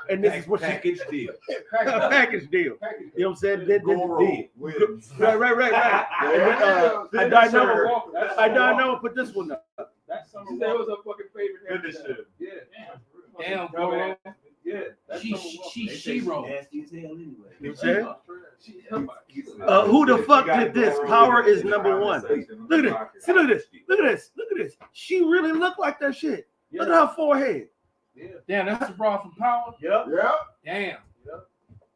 Speaker 1: And this is what
Speaker 4: Package deal.
Speaker 1: a package deal. You know what I'm saying?
Speaker 5: Gold wins.
Speaker 1: Right. And then, I know. Put this one up.
Speaker 10: That's some of was a fucking favorite.
Speaker 5: Finish it.
Speaker 10: Yeah.
Speaker 3: Damn, bro.
Speaker 10: Yeah. That's
Speaker 3: She wrote.
Speaker 6: Nasty as hell anyway.
Speaker 1: You know what I'm saying? Who the fuck did this? Power is number one. Look at this. See, look at this. She really looked like that shit. Look at her forehead.
Speaker 3: Damn, that's the bra from Power.
Speaker 7: Yeah.
Speaker 3: Damn.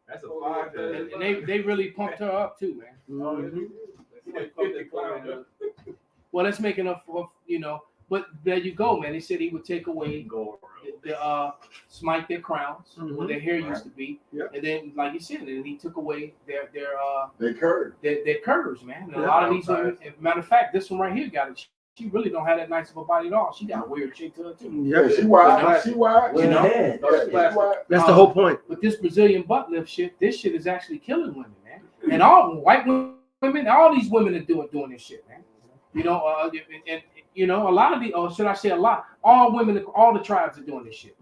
Speaker 5: That's a 5.
Speaker 3: And they really pumped her up too, man. Well, that's making up for, you know. But there you go, man. They said he would take away smite their crowns, where their hair used to be, and then, like you said, and he took away their
Speaker 7: curves.
Speaker 3: Their curves, man. And a lot of these women, matter of fact, this one right here got it. She really don't have that nice of a body at all. She got a weird shape to her too.
Speaker 7: Yeah, she wide. She wide.
Speaker 3: You know?
Speaker 1: That's the whole point.
Speaker 3: With this Brazilian butt lift shit, this shit is actually killing women, man. And all white women, all these women are doing this shit, man. You know, and you know, a lot of the, or should I say a lot, all women, all the tribes are doing this shit.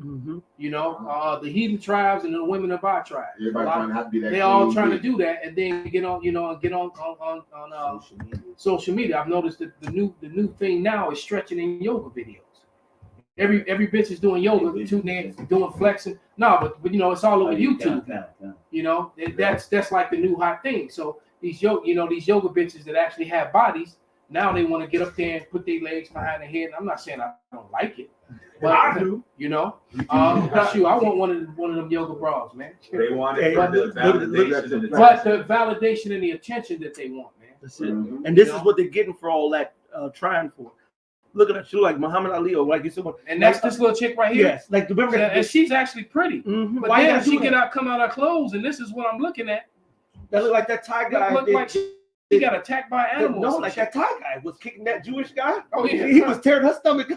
Speaker 3: You know, the heathen tribes and the women of our tribe.
Speaker 7: Everybody trying to have to be that.
Speaker 3: They all trying to do that, and then get on, you know, get on social media. I've noticed that the new thing now is stretching in yoga videos. Every bitch is doing yoga, doing flexing. No, but you know, it's all over YouTube. You know, that's like the new hot thing. So these yoga bitches that actually have bodies. Now they want to get up there and put their legs behind their head. And I'm not saying I don't like it, but I do. You know, shoot, I want one of them yoga bras, man.
Speaker 5: They want it for the validation,
Speaker 3: but the validation and the attention that they want, man.
Speaker 1: That's it. And this is what they're getting for all that trying for. Look at her, she look like Muhammad Ali or like someone.
Speaker 3: And that's this little chick right here.
Speaker 1: Yes, like the remember,
Speaker 3: and she's actually pretty. But why then she come out her clothes, and this is what I'm looking at.
Speaker 1: That look like that Thai guy.
Speaker 3: Look like he got attacked by animals.
Speaker 1: No, like that Thai guy was kicking that Jewish guy.
Speaker 3: Oh yeah,
Speaker 1: he was tearing her stomach.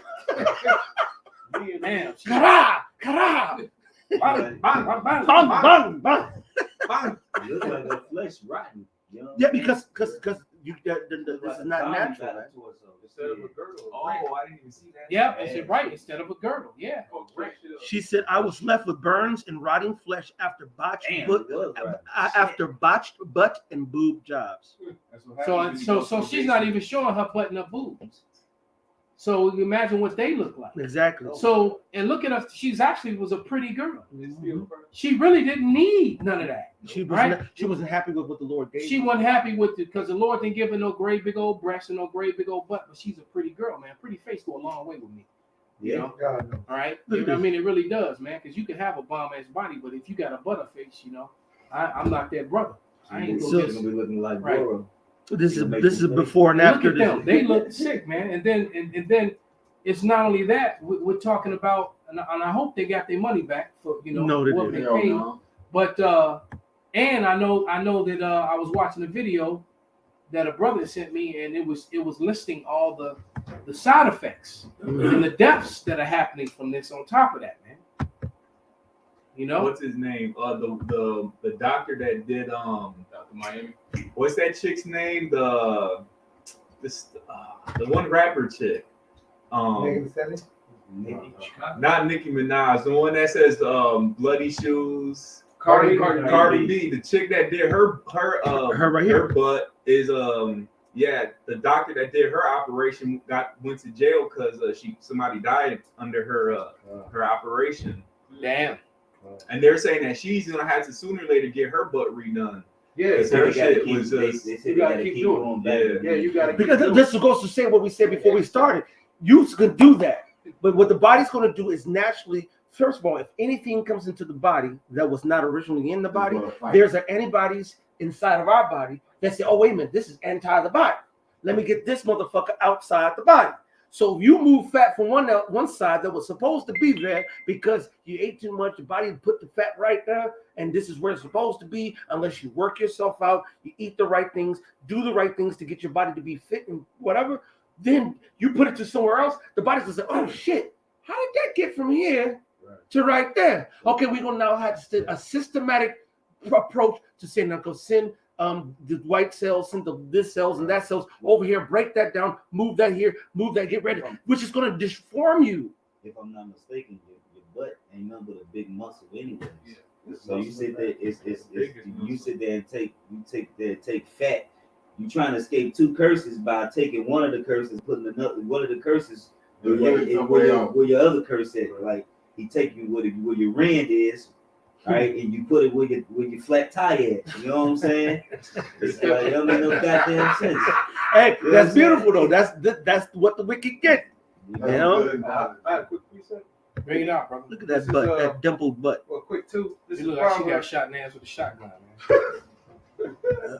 Speaker 3: Man,
Speaker 1: kara.
Speaker 3: Bang, bang, bang,
Speaker 1: Bang.
Speaker 3: bang.
Speaker 6: It looks like the flesh rotten. You know?
Speaker 1: Yeah, because you this is not natural.
Speaker 10: Instead of a girdle.
Speaker 5: Oh, I didn't even see that.
Speaker 3: Yeah, I said right instead of a girdle. Yeah.
Speaker 1: She said, "I was left with burns and rotting flesh after botched butt and boob jobs."
Speaker 3: So she's not even showing her butt and her boobs. So you imagine what they look like.
Speaker 1: Exactly.
Speaker 3: So and look at her. She's actually was a pretty girl. She really didn't need none of that.
Speaker 1: She wasn't happy with what the Lord gave.
Speaker 3: She wasn't happy with it because the Lord didn't give her no great big old breasts and no great big old butt. But she's a pretty girl, man. Pretty face go a long way with me. You know? All right. You know, I mean, it really does, man. Because you can have a bomb ass body, but if you got a butter face, you know, I'm not that brother. I ain't gonna
Speaker 6: be looking like
Speaker 3: right.
Speaker 6: Dora.
Speaker 1: This is before and after.
Speaker 3: Look at them. They look sick, man. And then it's not only that. We're talking about, and I hope they got their money back for what they paid. But and I know that I was watching a video that a brother sent me, and it was listing all the side effects and the deaths that are happening from this. On top of that, man. You know
Speaker 5: what's his name? The doctor that did Dr. Miami. What's that chick's name? The one rapper chick. Not Nicki Minaj. The one that says bloody shoes. Cardi B. The chick that did her right here. Her butt is the doctor that did her operation went to jail because somebody died under her operation.
Speaker 3: Damn.
Speaker 5: And they're saying that she's gonna have to sooner or later get her butt redone.
Speaker 6: Yeah,
Speaker 5: her shit was just.
Speaker 6: You gotta keep doing
Speaker 5: it.
Speaker 10: Yeah, you gotta.
Speaker 1: Because this goes to say what we said before we started. You can do that, But what the body's going to do is naturally, first of all, if anything comes into the body that was not originally in the body, there's antibodies inside of our body that say, oh, wait a minute, this is anti the body. Let me get this motherfucker outside the body. So if you move fat from one side that was supposed to be there because you ate too much, your body put the fat right there, and this is where it's supposed to be, unless you work yourself out, you eat the right things, do the right things to get your body to be fit and whatever, then you put it to somewhere else, the body's gonna say, oh shit, how did that get from here to right there? Okay, we're gonna now have a systematic approach to say, now go send the white cells, send this cells and that cells over here, break that down, move that here, move that, get ready, which is gonna deform you.
Speaker 6: If I'm not mistaken, your butt ain't nothing but a big muscle anyways. So you sit there, you sit there and take fat. You trying to escape two curses by taking one of the curses, putting one of the curses where your other curse at. Like he take you where your rand is, right, and you put it where your flat tire at. You know what I'm saying? It's like, it don't make no goddamn sense.
Speaker 1: Hey, that's beautiful though. That's what the wicked get. You know?
Speaker 3: Bring it out, brother.
Speaker 1: Look at that butt, that dimpled butt.
Speaker 10: Well, quick too.
Speaker 3: This look like she got shot in the ass with a shotgun, man.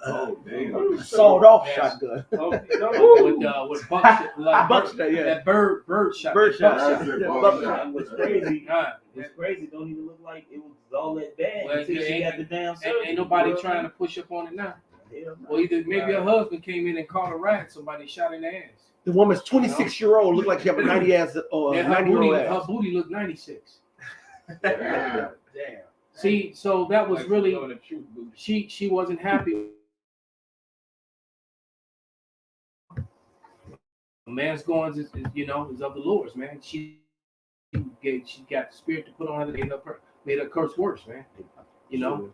Speaker 5: Oh, damn.
Speaker 1: Sawed off shotgun.
Speaker 3: With buckshot, like
Speaker 1: Buckshot, yeah.
Speaker 3: That bird shot.
Speaker 1: Bird shot.
Speaker 3: Buckshot.
Speaker 1: Yeah,
Speaker 6: Buckshot. What's crazy?
Speaker 3: Nah,
Speaker 6: What's crazy? Don't even look like it was all that bad
Speaker 3: Well,
Speaker 6: until she got the damn surgery.
Speaker 3: ain't nobody trying to push up on it now. Or either maybe her husband came in and caught a ride, somebody shot in the ass.
Speaker 1: The woman's 26-year-old, look like she have a 90-year-old ass.
Speaker 3: Her booty looked 96.
Speaker 10: Damn.
Speaker 3: See, so that was really she wasn't happy. A man's goings is of the Lord's, man. She got the spirit to put on her that made her curse worse, man. You know,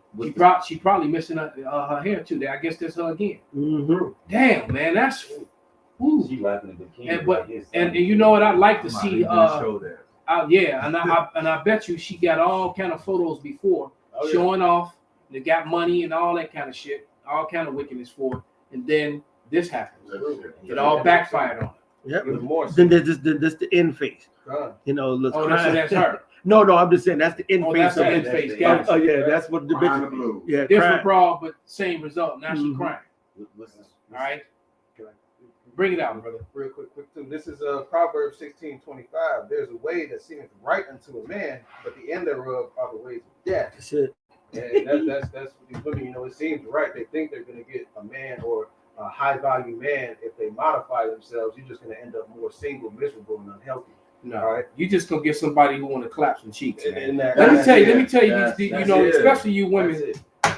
Speaker 3: she probably missing her hair too. I guess that's her again.
Speaker 1: Mm-hmm.
Speaker 3: Damn, man, that's. Ooh.
Speaker 6: She laughing at the king.
Speaker 3: And you know what? I'd like to see.
Speaker 5: Show that.
Speaker 3: Yeah, and I bet you she got all kind of photos before showing off. They got money and all that kind of shit, all kind of wickedness for it. And then this happens. It all backfired on her.
Speaker 1: Yep. Then there's the end phase. You know, let's
Speaker 3: so that's her.
Speaker 1: No, I'm just saying that's the end phase.
Speaker 3: That's the end phase.
Speaker 1: Oh yeah, that's what the bitch. Yeah,
Speaker 3: different brawl, but same result. Now she's crying. All right. Bring it out, brother.
Speaker 10: Real quick too. This is Proverbs 16:25. There's a way that seemeth right unto a man, but the end thereof are the ways of death.
Speaker 1: That's it.
Speaker 10: And that's what these women, it seems right. They think they're gonna get a man or a high value man. If they modify themselves, you're just gonna end up more single, miserable, and unhealthy.
Speaker 3: No,
Speaker 10: all right.
Speaker 3: You just gonna get somebody who want to clap some cheeks.
Speaker 10: And
Speaker 3: let me tell you, especially you women,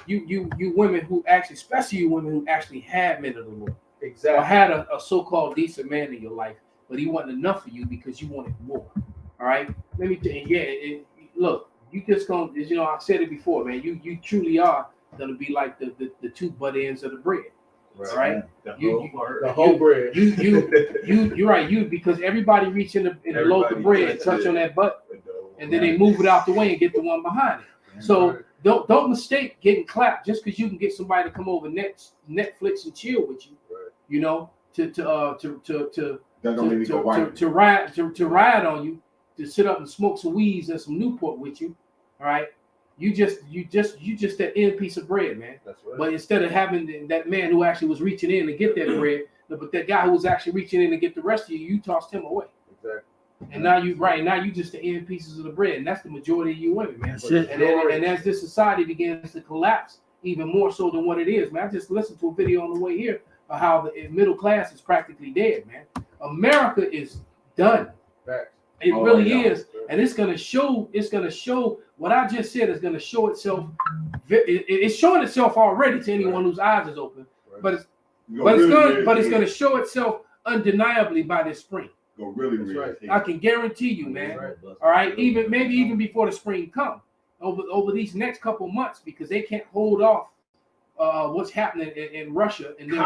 Speaker 3: you women who actually, especially you women who actually had men of the Lord.
Speaker 10: Exactly.
Speaker 3: Or had a so-called decent man in your life, but he wasn't enough for you because you wanted more. All right. Let me tell you, look, you just gonna, I said it before, man. You truly are gonna be like the two butt ends of the bread. Right.
Speaker 10: The whole bread.
Speaker 3: You're right. Because everybody reach in the loaf of bread, touch on that butt, and then they move it out the way and get the one behind it. So don't mistake getting clapped just because you can get somebody to come over Netflix and chill with you. You know, to ride on you, to sit up and smoke some weeds and some Newport with you. All right. You just that end piece of bread, man. That's right. But instead of having that man who actually was reaching in to get that bread, but that guy who was actually reaching in to get the rest of you, you tossed him away. Exactly. And now you just the end pieces of the bread, and that's the majority of you women, man. And as this society begins to collapse even more so than what it is, man. I just listened to a video on the way here of how the middle class is practically dead, man. America is done. It really is, and it's gonna show. What I just said is gonna show itself. It's showing itself already to anyone whose eyes is open, but it's gonna show itself undeniably by this spring. I can guarantee you, man. All right, maybe even before the spring comes, over these next couple months, because they can't hold off what's happening in Russia, and then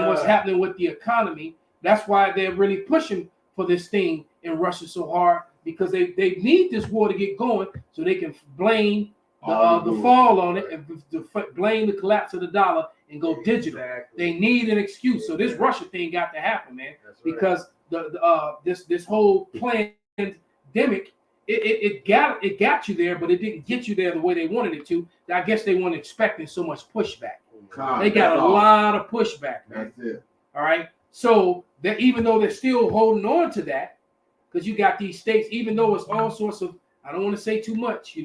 Speaker 3: what's happening with the economy. That's why they're really pushing for this thing in Russia so hard, because they need this war to get going so they can blame the fall on it and blame the collapse of the dollar and go digital. They need an excuse. So this Russia thing got to happen, man, because this whole pandemic, it got you there, but it didn't get you there the way they wanted it to. I guess they weren't expecting so much pushback. They got a lot of pushback, man.
Speaker 7: That's it.
Speaker 3: All right. So that even though they're still holding on to that, because you got these states, even though it's all sorts of, I don't want to say too much,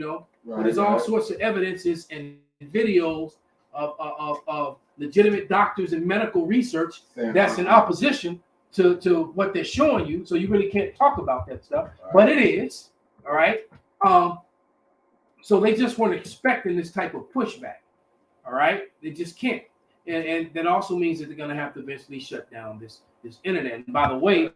Speaker 3: but there's all sorts of evidences and videos of legitimate doctors and medical research that's in opposition to what they're showing you. So you really can't talk about that stuff, but it is. All right. So they just weren't expecting this type of pushback. All right. They just can't. And that also means that they're going to have to eventually shut down this internet. And by the way,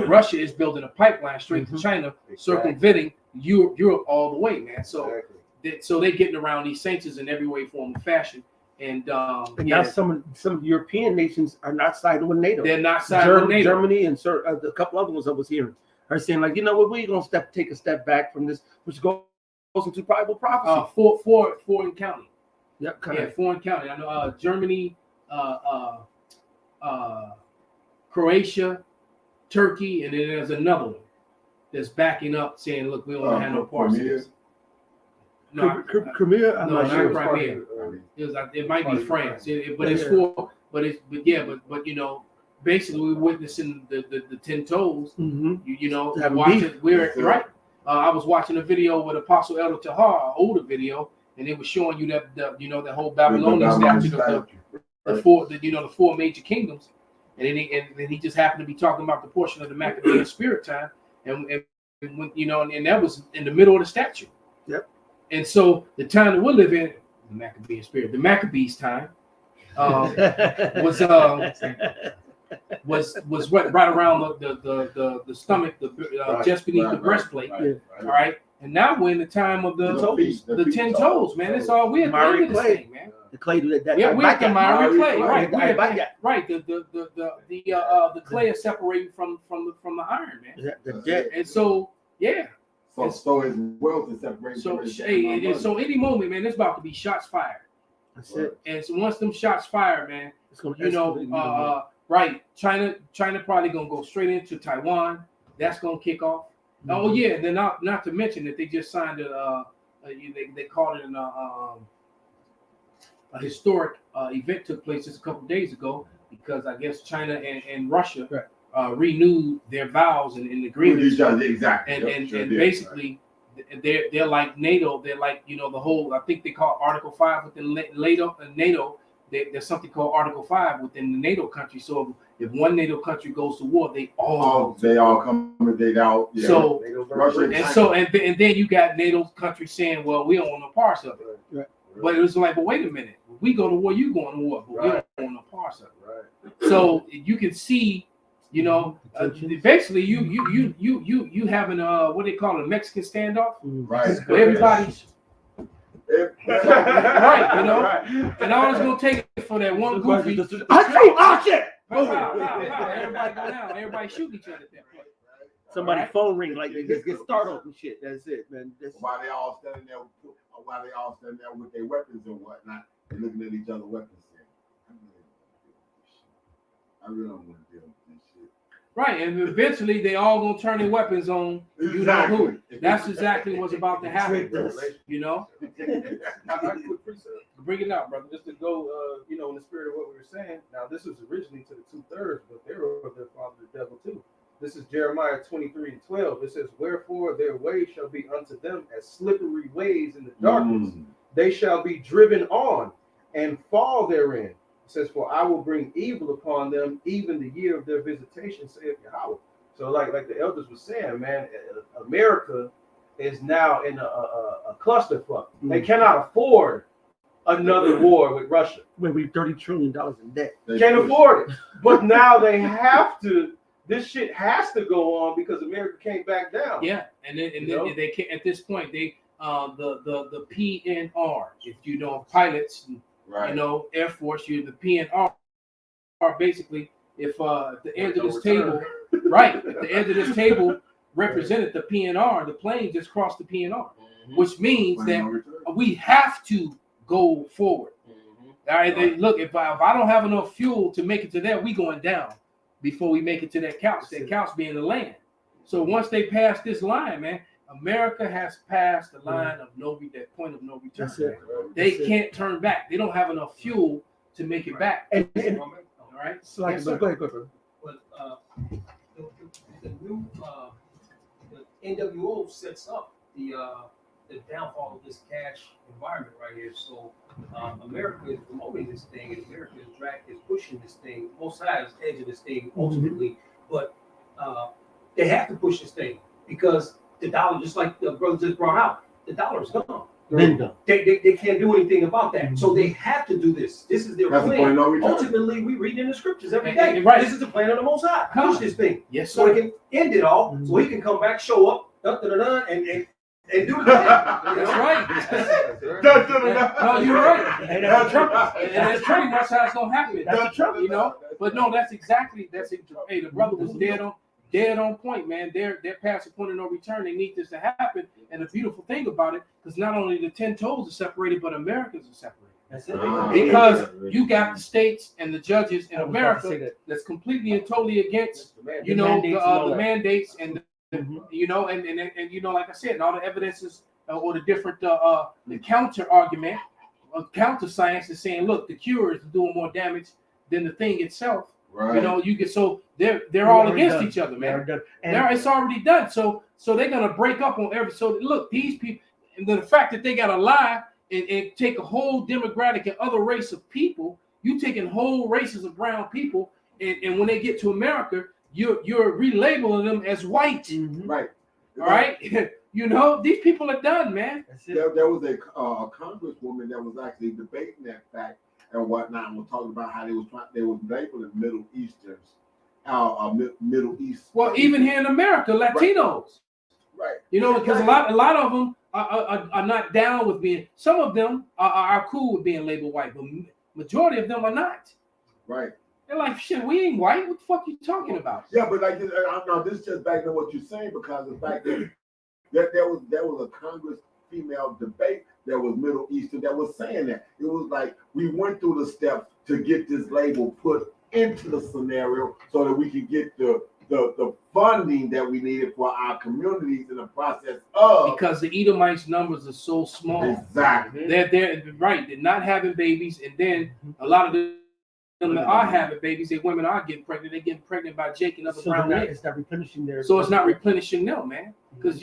Speaker 3: Russia is building a pipeline straight to China, circumventing Europe all the way, man. So they're getting around these sanctions in every way, form, and fashion. And
Speaker 1: now some European nations are not siding with NATO.
Speaker 3: They're not siding with NATO.
Speaker 1: Germany and a couple other ones I was hearing are saying, like, you know what, we're going to take a step back from this, which goes into Bible prophecy.
Speaker 3: Foreign county.
Speaker 1: Yep,
Speaker 3: yeah, foreign county. I know Germany, Croatia, Turkey, and then there's another one that's backing up, saying, "Look, we don't want to have no parts of this." No,
Speaker 1: Crimea. I'm not sure.
Speaker 3: Crimea. It might be France, but basically we're witnessing the 10 toes.
Speaker 1: Mm-hmm.
Speaker 3: Watching. We're right. I was watching a video with Apostle Elder Tahar, an older video, and it was showing you that the whole Babylonian statue of the four major kingdoms, and then he just happened to be talking about the portion of the Maccabean spirit time, and that was in the middle of the statue.
Speaker 1: Yep.
Speaker 3: And so the time that we live in, the Maccabean spirit, the Maccabees time, was right around the stomach, just beneath the breastplate. Right. All right. And now we're in the time of the 10 toes, man. That's all we're at the end of this thing, man.
Speaker 1: The clay we're at
Speaker 3: the miry clay, right? Right. The clay is separated from the iron, man. And so, yeah.
Speaker 7: So his wealth is separated.
Speaker 3: So any moment, man, it's about to be shots fired.
Speaker 1: That's it.
Speaker 3: And so once them shots fired, man, right? China probably gonna go straight into Taiwan. That's gonna kick off. Mm-hmm. Oh yeah, then not to mention that they just signed they called it a historic event took place just a couple days ago, because I guess China and Russia renewed their vows and agreements.
Speaker 7: Exactly.
Speaker 3: And basically they're like NATO. They're like the whole. I think they call Article 5 within NATO. There's something called Article 5 within the NATO country. So if one NATO country goes to war, they all
Speaker 7: come out. Yeah.
Speaker 3: So and then you got NATO countries saying, well, we don't want no parts of it.
Speaker 1: Right.
Speaker 3: But it was like, but wait a minute, if we go to war, you going to war, but we don't want no parts of it. Right. So you can see, basically you having what they call a Mexican standoff,
Speaker 7: right?
Speaker 3: Where everybody's right, and all it's gonna take for that one goofy.
Speaker 1: Shit!
Speaker 3: Everybody go down. Everybody shoot each other at that point.
Speaker 1: Somebody's phone ring, like they just get startled and shit. That's it, man.
Speaker 7: While they all standing there with their weapons and whatnot, and looking at each other's weapons, saying, I really don't want to deal with this shit.
Speaker 3: Right, and eventually they all gonna turn their weapons on you know who. That's exactly what's about to happen.
Speaker 10: I could bring it out, brother, just to go, in the spirit of what we were saying. Now, this was originally to the 2/3, but they were their father, the devil, too. This is Jeremiah 23:12. It says, "Wherefore their way shall be unto them as slippery ways in the darkness. They shall be driven on and fall therein." It says, "For I will bring evil upon them, even the year of their visitation, saith Yahweh." So like the elders were saying, man, America is now in a clusterfuck. They cannot afford another war with Russia.
Speaker 1: We're $30 trillion in debt.
Speaker 10: Can't afford it. But now they have to. This shit has to go on because America came back down.
Speaker 3: Yeah, and then they can't, at this point the PNR. If you know pilots, Air Force, the PNR are basically if the edge of this table, at the edge of this table represented the PNR, the plane just crossed the PNR, which means that we have to go forward. All right, look, if I don't have enough fuel to make it to there, we going down. before we make it to that couch. That couch being the land. So once they pass this line, man, America has passed the line of that point of no return.
Speaker 1: That's it.
Speaker 3: They can't turn back. They don't have enough fuel to make it back.
Speaker 1: And
Speaker 3: All right.
Speaker 1: so like,
Speaker 3: Yes, sir.
Speaker 1: go ahead, brother.
Speaker 8: But the new the NWO sets up the downfall of this cash environment right here. So America is promoting this thing, and America is pushing this thing. Both sides edge of this thing ultimately, but they have to push this thing because the dollar, just like the brother just brought out, the dollar is gone.
Speaker 1: Linda.
Speaker 8: They can't do anything about that. So they have to do this. This is their
Speaker 7: That's the
Speaker 8: plan.
Speaker 7: point of no return.
Speaker 8: Ultimately, we read in the scriptures every
Speaker 3: And-
Speaker 8: day.
Speaker 3: and right.
Speaker 8: This is the plan of the Most High. Push this thing.
Speaker 3: Yes,
Speaker 8: So
Speaker 3: sir.
Speaker 8: he can end it all. So he can come back, show up, and do the thing. You know?
Speaker 3: That's right. No, you're right.
Speaker 1: And that's the trumpet.
Speaker 3: And that's pretty much how it's gonna happen.
Speaker 1: That's the trumpet.
Speaker 3: You know. But no, that's it. Hey, the brother was dead on point, man. They're past the point of no return. They need this to happen. And the beautiful thing about it, because not only the 10 toes are separated, but Americans are separated.
Speaker 1: That's it.
Speaker 3: Because you got the states and the judges in
Speaker 1: I was about to say
Speaker 3: America
Speaker 1: that.
Speaker 3: that's completely and totally against,
Speaker 1: The
Speaker 3: you know,
Speaker 1: mandates and all
Speaker 3: the
Speaker 1: that.
Speaker 3: mandates and you know, and you know, like I said, and all the evidences or the different the counter argument, counter science is saying, look, the cure is doing more damage than the thing itself.
Speaker 7: Right.
Speaker 3: You know, you get so they're all
Speaker 1: already
Speaker 3: against
Speaker 1: done.
Speaker 3: each other, man.
Speaker 1: And
Speaker 3: It's already done. So they're gonna break up on every. So look, these people, and the fact that they gotta lie and take a whole demographic and other race of people, you taking whole races of brown people, and when they get to America, you're relabeling them as white.
Speaker 7: Right.
Speaker 3: All right, you know these people are done, man.
Speaker 1: That's it.
Speaker 7: There was a congresswoman that was actually debating that fact and whatnot, and was talking about how they was labeling Middle Easterns, Middle East.
Speaker 3: Well, even here in America, Latinos,
Speaker 7: Right.
Speaker 3: you know, because a lot of them are not down with being. Some of them are cool with being labeled white, but majority of them are not.
Speaker 7: Right.
Speaker 3: They're like, shit, we ain't white. What the fuck you talking about?
Speaker 7: Yeah, but like no, this just back to what you're saying because the fact that there was a Congress female debate that was Middle Eastern that was saying that it was like we went through the steps to get this label put into the scenario so that we could get the funding that we needed for our communities in the process of
Speaker 3: Because the Edomites numbers are so small.
Speaker 7: exactly.
Speaker 3: They're right. They're not having babies, and then a lot of them that are having babies, their women are getting pregnant. They're getting pregnant by Jake and other
Speaker 1: So
Speaker 3: brown men.
Speaker 1: it's not replenishing their.
Speaker 3: So it's not replenishing them, man. Because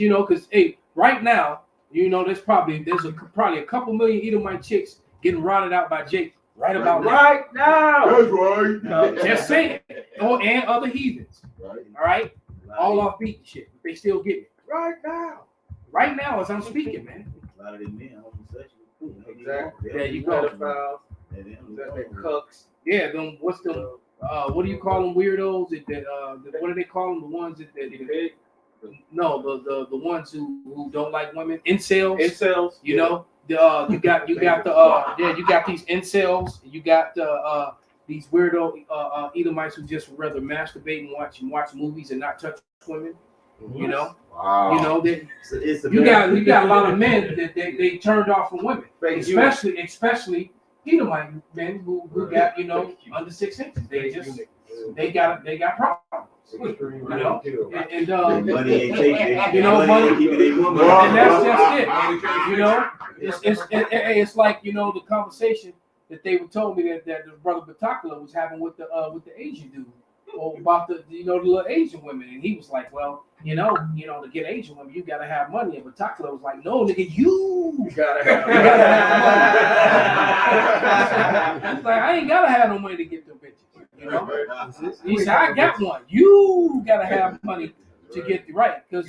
Speaker 3: hey, right now, there's probably a couple million Edomite chicks getting rotted out by Jake right about now.
Speaker 8: Right now.
Speaker 7: That's right.
Speaker 3: Just saying. And other heathens.
Speaker 7: Right.
Speaker 3: All right, all off beat shit. But they still get it
Speaker 8: Right now.
Speaker 3: right now as I'm speaking, man.
Speaker 6: A lot of them men homosexual.
Speaker 8: Exactly.
Speaker 3: There you go.
Speaker 8: Pedophiles. That cucks.
Speaker 3: Yeah, them. What's the? What do you call them? Weirdos? What do they call them? The ones that no, the ones who don't like women. Incels.
Speaker 8: Incels.
Speaker 3: You know, you got you got these incels. You got these weirdo Edomites who just rather masturbate and watch movies and not touch women. You know,
Speaker 7: Wow.
Speaker 3: you know that
Speaker 6: It's
Speaker 3: you got a lot of men that they turned off from women, especially Edomite men who got under 6 inches. They got problems. You know, and
Speaker 6: money ain't chasing.
Speaker 3: you know,
Speaker 6: money ain't
Speaker 3: money-
Speaker 6: keeping their woman.
Speaker 3: and that's just it. You know, it's like the conversation that they were told me that the brother Batakala was having with the Asian dude, or about the little Asian women, and he was like, well, to get Asian women, you gotta have money. And Batakala was like, no, nigga, you gotta have money. He's like, I ain't gotta have no money to get them bitches. You know, he said, I got one. You gotta have money to get the right, because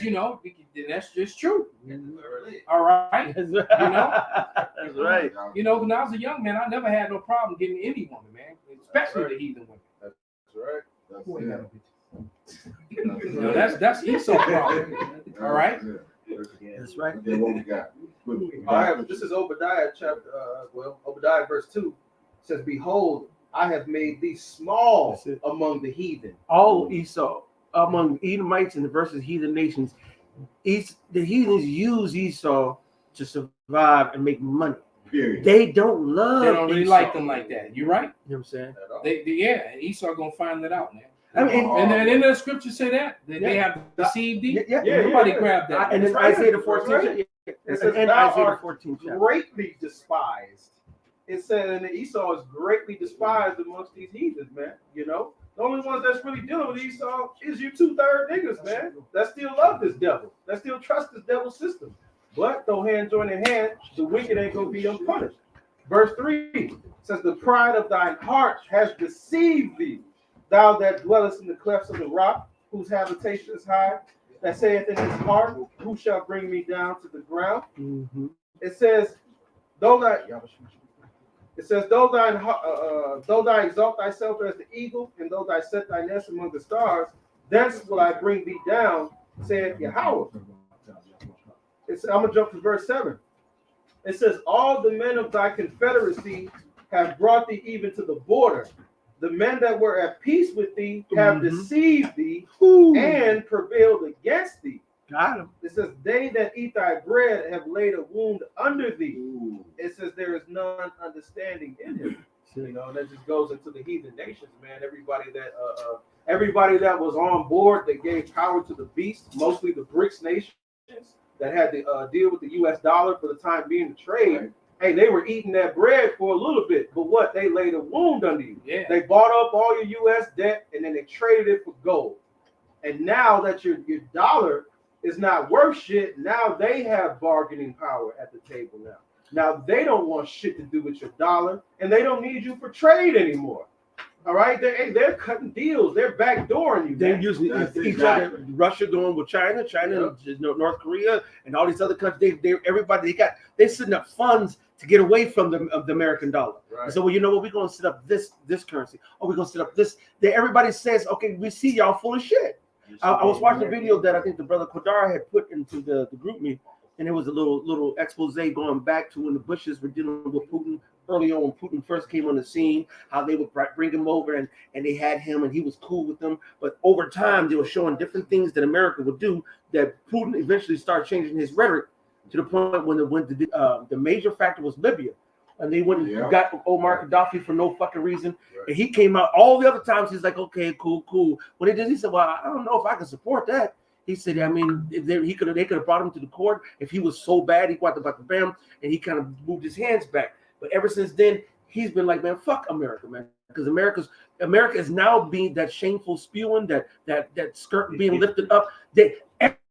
Speaker 3: that's just true. All right,
Speaker 1: That's right. That's right.
Speaker 3: when I was a young man, I never had no problem getting any woman, man, especially the heathen women.
Speaker 7: That's right.
Speaker 3: That's Esau problem. All right.
Speaker 1: That's right.
Speaker 7: Then what we got?
Speaker 10: I have, this is Obadiah chapter, Obadiah verse 2. It says, behold, I have made thee small
Speaker 1: That's it.
Speaker 10: among the heathen.
Speaker 1: All Esau among Edomites and versus heathen nations. The heathens use Esau to survive and make money.
Speaker 7: Period.
Speaker 1: They don't love.
Speaker 3: They don't really
Speaker 1: Esau.
Speaker 3: like them like that. You right?
Speaker 1: You know what I'm saying?
Speaker 3: And Esau gonna find that out, man.
Speaker 1: I mean,
Speaker 3: And then the scriptures say that they have deceived thee. Nobody grabbed that.
Speaker 1: And then Isaiah the 14th.
Speaker 10: It says,
Speaker 1: And
Speaker 10: thou
Speaker 1: Isaiah the
Speaker 10: art
Speaker 1: 14th chapter.
Speaker 10: greatly despised. It said, and Esau is greatly despised amongst these heathens, man. You know, the only ones that's really dealing with Esau is you 2/3 niggas, man. That still love this devil. That still trust this devil system. But though hand join in hand, the wicked ain't gonna be unpunished. Verse 3 says, the pride of thine heart has deceived thee, thou that dwellest in the clefts of the rock, whose habitation is high, that saith in his heart, who shall bring me down to the ground?
Speaker 1: Mm-hmm.
Speaker 10: It says, though thou exalt thyself as the eagle, and though thou set thy nest among the stars, thence will I bring thee down, saith Yahweh. I'm gonna jump to verse 7. It says, all the men of thy confederacy have brought thee even to the border. The men that were at peace with thee have deceived thee and prevailed against thee.
Speaker 1: Got him.
Speaker 10: It says, they that eat thy bread have laid a wound under thee. It says, there is none understanding in him. You know, and that just goes into the heathen nations, man. Everybody that was on board that gave power to the beast, mostly the BRICS nations that had to deal with the U.S. dollar for the time being to trade. Right. Hey, they were eating that bread for a little bit, but what? They laid a wound under you.
Speaker 3: Yeah.
Speaker 10: They bought up all your U.S. debt and then they traded it for gold. And now that your dollar is not worth shit, now they have bargaining power at the table now. Now they don't want shit to do with your dollar, and they don't need you for trade anymore. All right, they're cutting deals. They're backdooring you.
Speaker 1: They're using each other. Russia doing with China, North Korea, and all these other countries. They're setting up funds to get away from the American dollar. Right. So, well, you know what? We're going to set up this currency. Oh, we're going to set up this. Everybody says, okay, we see y'all full of shit. I was watching a video that I think the brother Kodar had put into the group me, and it was a little expose going back to when the Bushes were dealing with Putin early on, when Putin first came on the scene, how they would bring him over and they had him and he was cool with them. But over time, they were showing different things that America would do that Putin eventually started changing his rhetoric to the point when the major factor was Libya. And they went and got Omar Gaddafi for no fucking reason. Right. And he came out all the other times. He's like, okay, cool. When he did, he said, well, I don't know if I can support that. He said, I mean, they could have brought him to the court if he was so bad. He wanted about the bam, and he kind of moved his hands back. But ever since then, he's been like, man, fuck America, man, because America is now being that shameful spewing, that skirt being lifted up.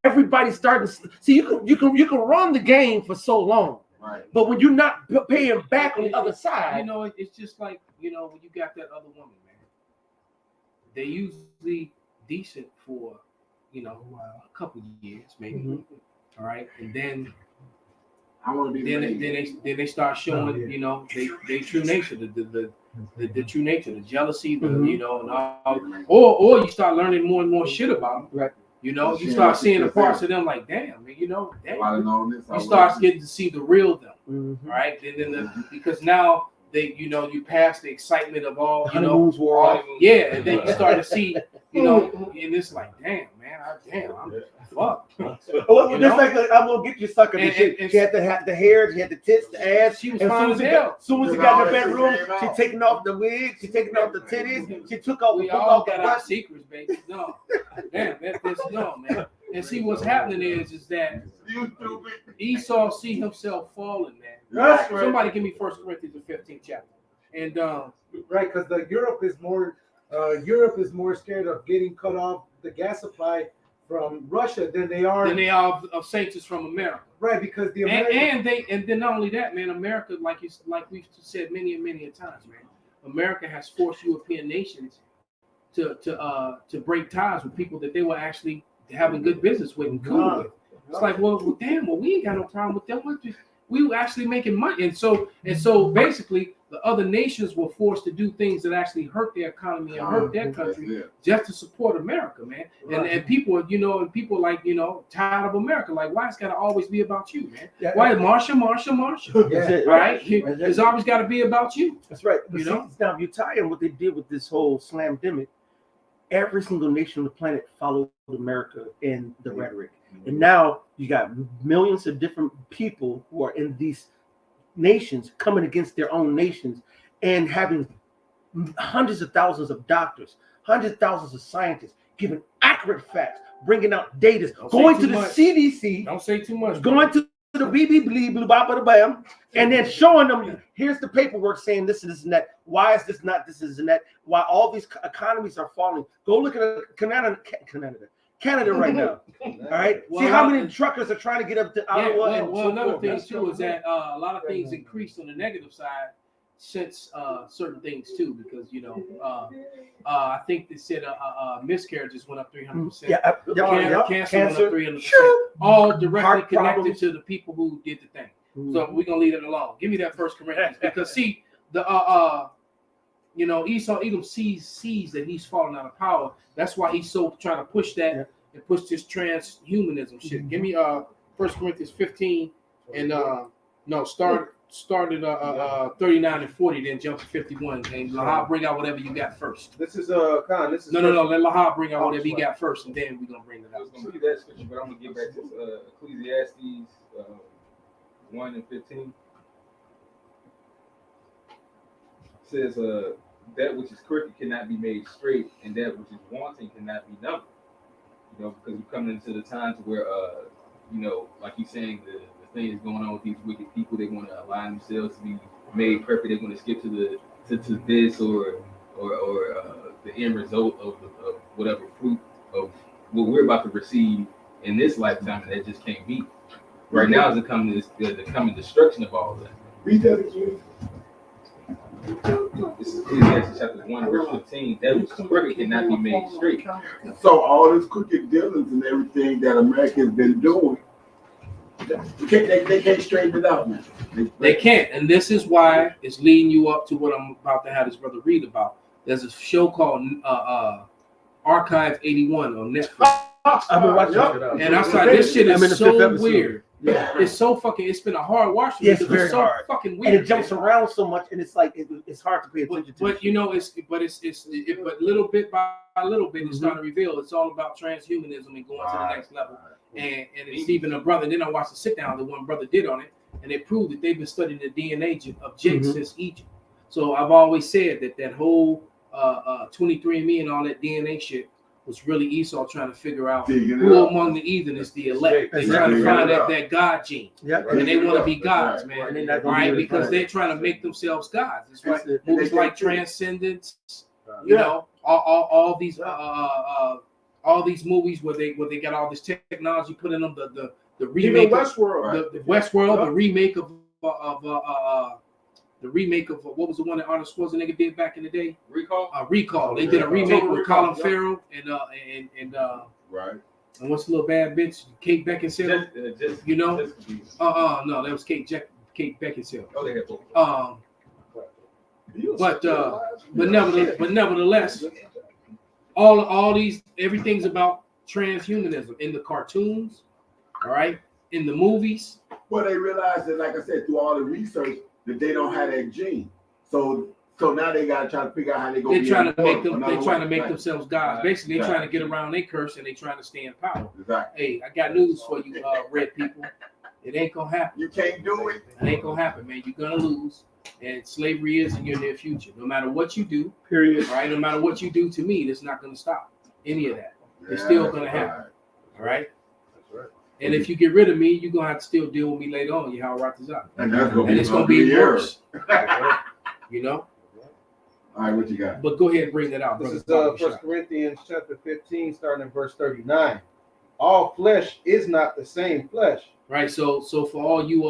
Speaker 1: Everybody's starting to see. You can run the game for so long, right? But when you're not paying back on the other side,
Speaker 3: you know, it's just like, you know, when you got that other woman, man. They usually decent for, you know, a couple of years, maybe. All right, and then
Speaker 7: I want to be.
Speaker 3: Then they start showing, you know, they true nature, the true nature, the jealousy, you know, and all, or you start learning more and more shit about them.
Speaker 1: Right.
Speaker 3: You know, you start seeing the parts of them like, damn, man, you know, you start getting to see the real them, right? And then because now they, you know, you pass the excitement of all, you know, and then you start to see, you know, and it's like, damn, man, I'm fucked.
Speaker 1: Well, just like I'm gonna get you sucker. She had the hair, she had the tits, the ass.
Speaker 3: She was fine as hell.
Speaker 1: As soon as she got in the bedroom, she taking off the wig, she taking off the titties, she took off.
Speaker 3: We all got our secrets, baby. No, damn, that's no, man. And see, what's happening is that Esau see himself falling, man.
Speaker 2: That's right.
Speaker 3: Somebody give me 1 Corinthians the 15th chapter. And
Speaker 2: right, because Europe is more scared of getting cut off the gas supply from Russia than they are
Speaker 3: of sanctions from America.
Speaker 2: Right, because the
Speaker 3: American and then not only that, man, America, like we've said many a times, man, America has forced European nations to break ties with people that they were actually having good business with and cool with. It's like, well, damn, we ain't got no problem with them. We were actually making money, and so basically the other nations were forced to do things that actually hurt their economy and hurt their country just to support America, man. And people, you know, like, you know, tired of America. Like, why it's got to always be about you, man? Why Marsha?
Speaker 1: That's it,
Speaker 3: right? It's always got to be about you.
Speaker 1: That's right.
Speaker 3: You know,
Speaker 1: now if you tie in what they did with this whole slamdemic, every single nation on the planet followed America in the rhetoric. And now you got millions of different people who are in these nations coming against their own nations and having hundreds of thousands of doctors, hundreds of thousands of scientists giving accurate facts, bringing out data,
Speaker 3: Don't
Speaker 1: going
Speaker 3: say
Speaker 1: to
Speaker 3: too
Speaker 1: the
Speaker 3: much.
Speaker 1: CDC,
Speaker 3: Don't say too much.
Speaker 1: going to the bam, and then showing them, here's the paperwork saying this and this and that. Why is this not this and that? Why all these economies are falling? Go look at Canada right now. All right, see how many truckers are trying to get up to Ottawa.
Speaker 3: Yeah,
Speaker 1: and
Speaker 3: well,
Speaker 1: so
Speaker 3: another
Speaker 1: forth.
Speaker 3: thing too is that a lot of things increased on the negative side since certain things too, because I think they said miscarriages went up 300%. Cancer went up 300%. All directly connected to the people who did the thing. So we're gonna leave it alone. Give me that First Corinthians, because see the Esau Edom sees that he's falling out of power. That's why he's so trying to push that and push this transhumanism shit. Give me 1 Corinthians 15 and started 39 and 40, then jump to 51. And Lahab, bring out whatever you got first.
Speaker 10: This is Khan. This is
Speaker 3: No. Let Lahab bring out whatever he got first, and then we're gonna bring it
Speaker 5: I was
Speaker 3: out.
Speaker 5: going to read that scripture, but I'm going to get back to Ecclesiastes 1 and 15. It says, that which is crooked cannot be made straight, and that which is wanting cannot be numbered. Because we're coming into the times where, like you're saying, the thing is going on with these wicked people. They want to align themselves to be made perfect. They're going to skip to this or the end result of whatever fruit of what we're about to receive in this lifetime, and that just can't be. Right now is the coming destruction of all of that.
Speaker 7: Read that again.
Speaker 5: This is Ecclesiastes chapter 1, verse 15. That which is crooked cannot be made straight.
Speaker 7: So all this crooked dealings and everything that America's been doing, they can't straighten it out, man.
Speaker 3: They can't, and this is why it's leading you up to what I'm about to have this brother read about. There's a show called Archive 81 on Netflix.
Speaker 1: I've been watching it.
Speaker 3: And I saw this shit is so weird.
Speaker 1: Yeah.
Speaker 3: It's so fucking. It's been a hard watch for me
Speaker 1: It's
Speaker 3: because
Speaker 1: very
Speaker 3: it's so
Speaker 1: hard.
Speaker 3: fucking weird.
Speaker 1: And it jumps around so much, and it's like it's hard to pay attention to.
Speaker 3: But little bit by little bit, it's starting to reveal. It's all about transhumanism and going to the next level. And it's even a brother. Then I watched the sit down that one brother did on it, and it proved that they've been studying the DNA of Jake since Egypt. So I've always said that whole 23andMe and all that DNA shit was really Esau trying to figure out who among the heathen is the elect. They're trying to find that God gene. And they want to be gods, man. Right? Because they're trying to make themselves gods. It's like movies like Transcendence, all these movies where they got all this technology put in them, the remake
Speaker 7: of Westworld.
Speaker 3: The Westworld, the remake of the remake of what was the one that Arnold Schwarzenegger did back in the day? Recall. They did a remake with Colin Farrell and
Speaker 7: right.
Speaker 3: And what's the little bad bitch? Kate Beckinsale. No, that was Kate Beckinsale.
Speaker 5: Oh, they had both.
Speaker 3: But nevertheless, all these everything's about transhumanism in the cartoons, all right, in the movies.
Speaker 7: Well, they realized that, like I said, through all the research, that they don't have that gene. So now they gotta try to figure out how they go.
Speaker 3: They're trying to make themselves gods. Basically, they're trying to get around their curse and they're trying to stay in power.
Speaker 7: Exactly.
Speaker 3: Hey, I got news for you, red people. It ain't gonna happen.
Speaker 7: You can't do it.
Speaker 3: It ain't gonna happen, man. You're gonna lose. And slavery is in your near future. No matter what you do,
Speaker 1: period.
Speaker 3: All right. No matter what you do to me, it's not gonna stop any of that. It's still gonna happen. All right. And if you get rid of me, you're gonna have to still deal with me later on. How right is up.
Speaker 7: And it's
Speaker 3: gonna be worse.
Speaker 7: All right, what you got?
Speaker 3: But go ahead and bring that out.
Speaker 10: This is 1 Corinthians chapter 15, starting in verse 39. All flesh is not the same flesh.
Speaker 3: Right. So for all you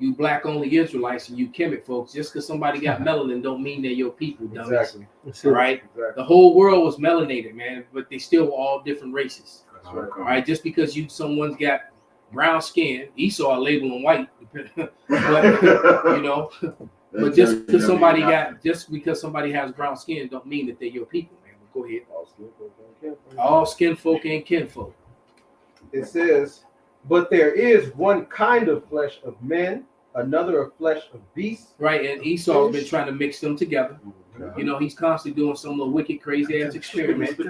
Speaker 3: you black only Israelites and you Kemet folks, just because somebody got melanin don't mean they're your people, dummies.
Speaker 10: Exactly.
Speaker 3: Right?
Speaker 10: Exactly.
Speaker 3: The whole world was melanated, man, but they still were all different races.
Speaker 10: That's right.
Speaker 3: All right, just because someone's got brown skin, Esau labeling white, but but just because somebody has brown skin don't mean that they're your people, man. But go ahead. All skin folk and kinfolk.
Speaker 10: It says, but there is one kind of flesh of men, another of flesh of beasts.
Speaker 3: Right, and Esau's been trying to mix them together. He's constantly doing some little wicked, crazy ass experiment.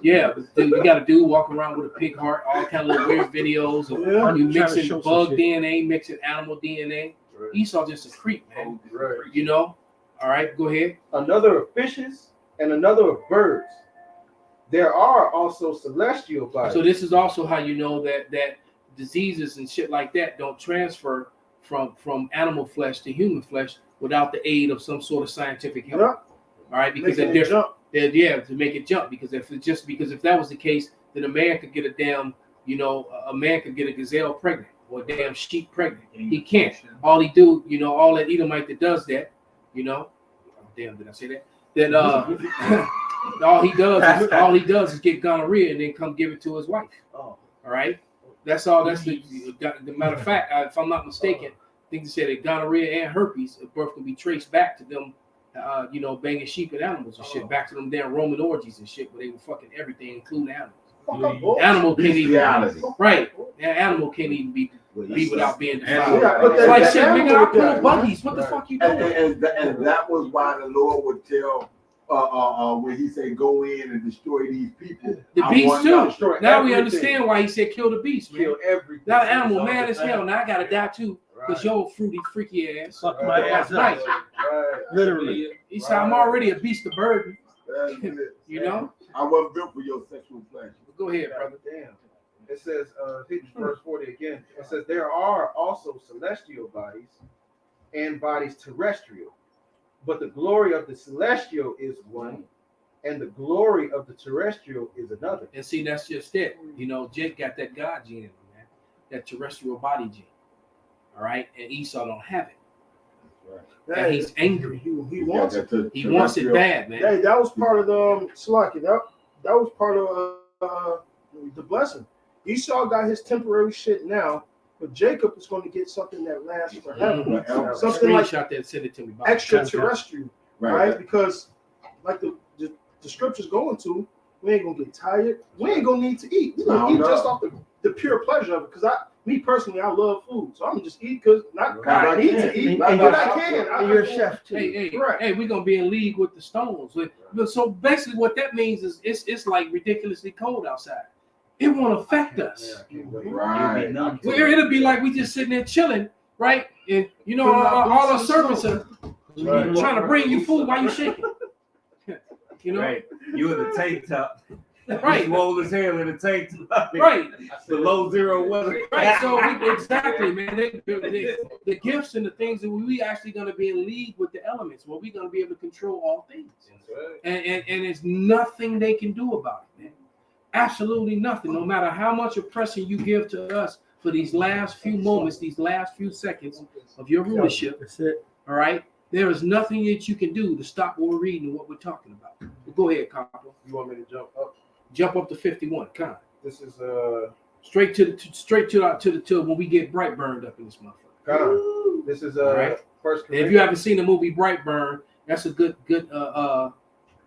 Speaker 3: Yeah, but you got a dude walking around with a pig heart, all kind of little weird videos, and you mixing bug DNA, mixing animal DNA.
Speaker 10: Right.
Speaker 3: Esau just a creep, man.
Speaker 10: Right.
Speaker 3: You know. All right, go ahead.
Speaker 10: Another of fishes and another of birds. There are also celestial bodies.
Speaker 3: So this is also how you know that diseases and shit like that don't transfer from animal flesh to human flesh without the aid of some sort of scientific help.
Speaker 11: Yep.
Speaker 3: All right, because
Speaker 11: Making
Speaker 3: they're
Speaker 11: it jump.
Speaker 3: different. To make it jump. Because if that was the case, then a man could get a damn, a man could get a gazelle pregnant or a damn sheep pregnant. He can't. All he do, all that Edomite that does that, oh, damn, did I say that? That all he does is get gonorrhea and then come give it to his wife.
Speaker 11: Oh.
Speaker 3: All right, that's all. That's the matter of fact. If I'm not mistaken, I think they said that gonorrhea and herpes at birth can be traced back to them, banging sheep and animals and shit, back to them damn Roman orgies and shit, where they were fucking everything, including animals. Animal can't even right. An animal can't even be without being defiled.
Speaker 7: Yeah,
Speaker 11: but
Speaker 3: It's like
Speaker 11: that
Speaker 3: shit, nigga.
Speaker 11: animal
Speaker 3: I pull
Speaker 11: got-
Speaker 3: buggies. What the fuck you doing?
Speaker 7: And that was why the Lord would tell when he said go in and destroy these people.
Speaker 3: The
Speaker 7: I
Speaker 3: beast
Speaker 7: want y'all
Speaker 3: too.
Speaker 7: to destroy
Speaker 3: Now we
Speaker 7: everything.
Speaker 3: understand why he said kill the beast, man.
Speaker 10: Kill everything.
Speaker 3: Now the animal mad as hell. Now I gotta die too, because your fruity freaky ass.
Speaker 1: Fuck my ass up.
Speaker 3: Right.
Speaker 10: Right.
Speaker 1: Literally.
Speaker 3: He said I'm already a beast of burden.
Speaker 7: That's it.
Speaker 3: You know.
Speaker 7: I wasn't built for your sexual pleasure.
Speaker 3: Go ahead, brother.
Speaker 10: Damn. It says, Hebrews verse 40 again. It says, there are also celestial bodies and bodies terrestrial, but the glory of the celestial is one, and the glory of the terrestrial is another.
Speaker 3: And see, that's just it. Jake got that God gene in him, man. That terrestrial body gene. All right, and Esau don't have it. And he's angry.
Speaker 11: He wants it.
Speaker 3: He wants it bad, man.
Speaker 11: Hey, that was part of the Slaki. That was part of the blessing. Esau got his temporary shit now, but Jacob is going to get something that lasts forever.
Speaker 3: Mhm.
Speaker 11: Something like
Speaker 3: Screenshot that, send it to me. Bob.
Speaker 11: extraterrestrial, right? Because like the scriptures going to, we ain't gonna get tired. We ain't gonna need to eat. We're gonna eat just off the pure pleasure of it. Because me personally, I love food, so I'm gonna just eat because I need to eat,
Speaker 1: And
Speaker 11: but I can.
Speaker 1: And you're a chef too.
Speaker 3: Hey, we're gonna be in league with the stones. So basically, what that means is it's like ridiculously cold outside. It won't affect us.
Speaker 7: Right.
Speaker 3: It'll be like we just sitting there chilling, right? And all our servants are trying to bring you food while you shaking.
Speaker 4: Right. You in the tank top.
Speaker 3: Right.
Speaker 4: Swole as hell in the tank top.
Speaker 3: Right.
Speaker 4: Below zero weather.
Speaker 3: Right. So exactly, man. The gifts and the things that we actually going to be in league with the elements, where we're going to be able to control all things, and there's nothing they can do about it, man. Absolutely nothing. No matter how much oppression you give to us for these last few moments, these last few seconds of your rulership,
Speaker 1: That's it.
Speaker 3: all right. There is nothing that you can do to stop what we're reading and what we're talking about. But go ahead, Copper.
Speaker 10: You want me to jump up?
Speaker 3: Jump up to 51. Come on.
Speaker 10: This is
Speaker 3: Straight to when we get bright burned up in this motherfucker.
Speaker 10: This is
Speaker 3: Right.
Speaker 10: First
Speaker 3: And if you haven't seen the movie Brightburn, that's a good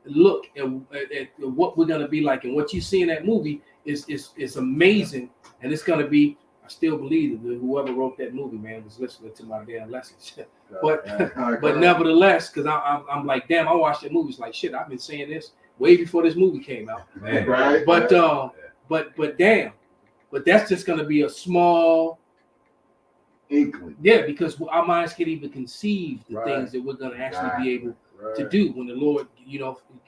Speaker 3: look at what we're gonna be like, and what you see in that movie is amazing, and it's gonna be. I still believe that whoever wrote that movie, man, was listening to my damn lessons. But nevertheless, because I'm like, damn, I watched that movie. It's like shit. I've been saying this way before this movie came out.
Speaker 4: Man.
Speaker 7: Right.
Speaker 3: But damn, but that's just gonna be a small.
Speaker 7: Inkling.
Speaker 3: Yeah, because our minds can't even conceive the
Speaker 10: Right.
Speaker 3: things that we're gonna actually
Speaker 7: Right.
Speaker 3: be able to do when the Lord,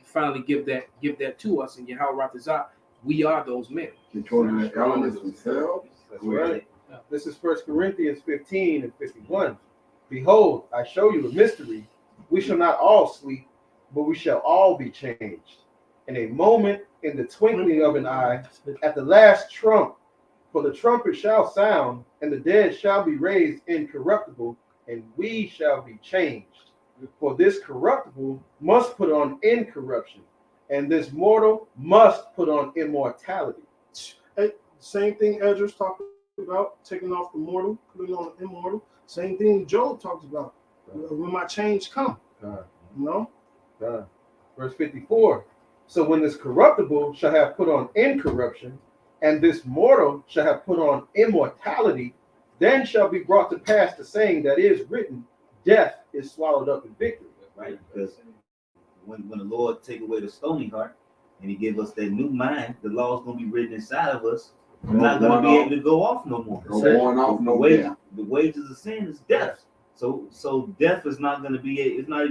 Speaker 3: finally give that to us. And Yahweh Ratazah, we are those men.
Speaker 7: Controlling the elements themselves.
Speaker 10: That's right. This is 1 Corinthians 15 and 51. Behold, I show you a mystery. We shall not all sleep, but we shall all be changed. In a moment, in the twinkling of an eye, at the last trump. For the trumpet shall sound, and the dead shall be raised incorruptible, and we shall be changed. For this corruptible must put on incorruption, and this mortal must put on immortality.
Speaker 11: Same thing Ezra's talking about, taking off the mortal, putting on the immortal. Same thing Job talks about. When my change come,
Speaker 10: Verse 54. So when this corruptible shall have put on incorruption, and this mortal shall have put on immortality, then shall be brought to pass the saying that is written, death is swallowed up in victory.
Speaker 6: Right? Because when the Lord take away the stony heart and he give us that new mind, the law is going to be written inside of us. We're not going to be able to go off no more.
Speaker 7: Go on off no more.
Speaker 6: The wages of sin is death. So death is not going to be. It's not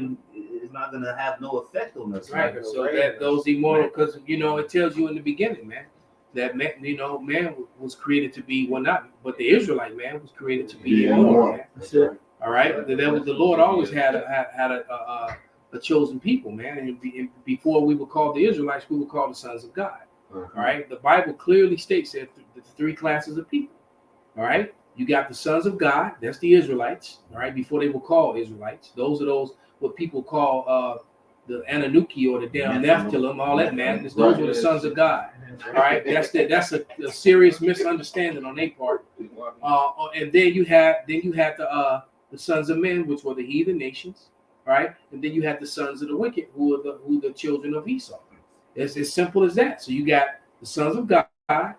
Speaker 6: going to have no effect on us.
Speaker 3: Right. So that those immortal, because it tells you in the beginning, man, that man, man was created to be but the Israelite man was created to be immortal. Man.
Speaker 1: That's it.
Speaker 3: All right. The Lord always had a chosen people, man, and before we were called the Israelites, we were called the sons of God. All right. The Bible clearly states that the three classes of people. All right. You got the sons of God. That's the Israelites. All right. Before they were called Israelites, those are what people call the Anunnaki or the damn Nephilim, all that madness. Those were the sons of God. All right. That's a serious misunderstanding on their part. And then you had the sons of men, which were the heathen nations. All right. And then you had the sons of the wicked, who are the children of Esau. It's as simple as that. So you got the sons of God,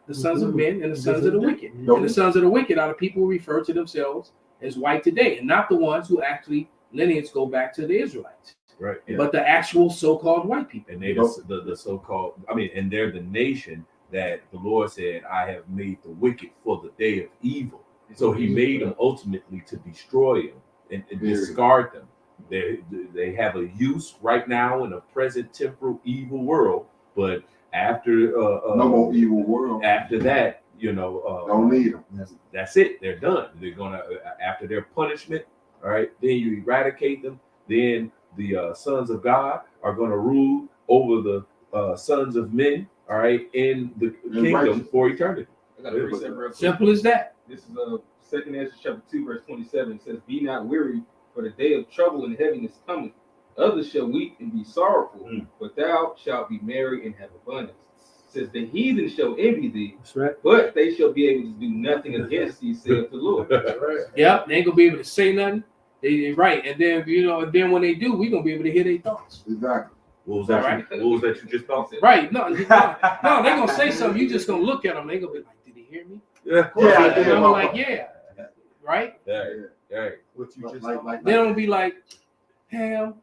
Speaker 3: the sons of men, and the sons of the wicked. And the sons of the wicked are the people who refer to themselves as white today, and not the ones who actually lineage go back to the Israelites.
Speaker 4: Right. Yeah.
Speaker 3: But the actual so-called white people.
Speaker 4: And they the so-called, and they're the nation that the Lord said, I have made the wicked for the day of evil. So he made them ultimately to destroy them and discard them. They have a use right now in a present temporal evil world, but after
Speaker 7: no more evil world.
Speaker 4: After that,
Speaker 7: don't need them.
Speaker 4: That's it. They're done. They're gonna after their punishment. All right. Then you eradicate them. Then the sons of God are gonna rule over the sons of men. All right, in the kingdom for eternity.
Speaker 10: I got a precept real quick.
Speaker 3: Simple as that.
Speaker 10: This is 2 Ezra chapter 2, verse 27. It says, "Be not weary, for the day of trouble and heaviness cometh. Others shall weep and be sorrowful, but thou shalt be merry and have abundance. It says, the heathen shall envy thee,
Speaker 1: That's right.
Speaker 10: but they shall be able to do nothing against thee, saith the Lord."
Speaker 1: That's right.
Speaker 3: Yep, they ain't gonna be able to say nothing. Right, and then when they do, we gonna be able to hear their thoughts.
Speaker 7: Exactly.
Speaker 4: What was that?
Speaker 3: Right.
Speaker 4: What was that you just thought?
Speaker 3: Right? No, they gonna say something. You just gonna look at them. They gonna be like, "Did he hear me?"
Speaker 4: Yeah.
Speaker 3: And I'm like, "Yeah." Right?
Speaker 4: Yeah.
Speaker 5: What you just
Speaker 3: They don't be like, "Ham."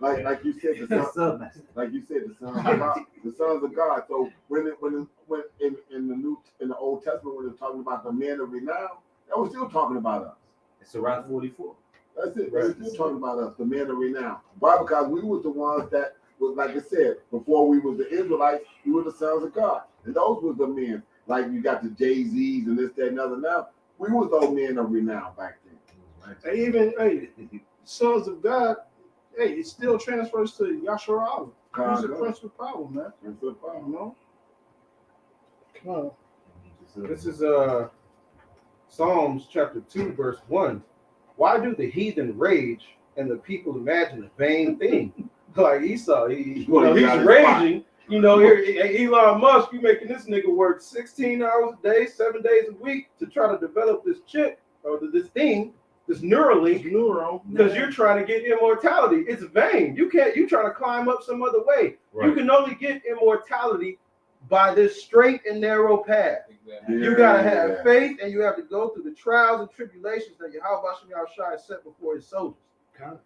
Speaker 7: Right. Like you said, the sons of God. So when in the Old Testament, when they're talking about the men of renown, that was still talking about us.
Speaker 6: It's around 44.
Speaker 7: That's it. They're still talking about us, the men of renown. Why? Because we was the ones that was, like I said, before we was the Israelites, we were the sons of God, and those was the men. Like you got the Jay-Z's and this, that, and other. Now we was those men of renown back then.
Speaker 11: And even sons of God, it still transfers to Yasharala. Who's the principal problem, man?
Speaker 7: Principal problem.
Speaker 11: Come on.
Speaker 10: This is Psalms chapter 2, verse 1. Why do the heathen rage and the people imagine a vain thing? Like Esau, he's raging. Here, Elon Musk, you making this nigga work 16 hours a day, 7 days a week to try to develop this chip or this thing, this neuron, because you're trying to get immortality. It's vain. You trying to climb up some other way. Right. You can only get immortality by this straight and narrow path. Exactly. You gotta have faith, and you have to go through the trials and tribulations that Yahweh Shai set before his soldiers.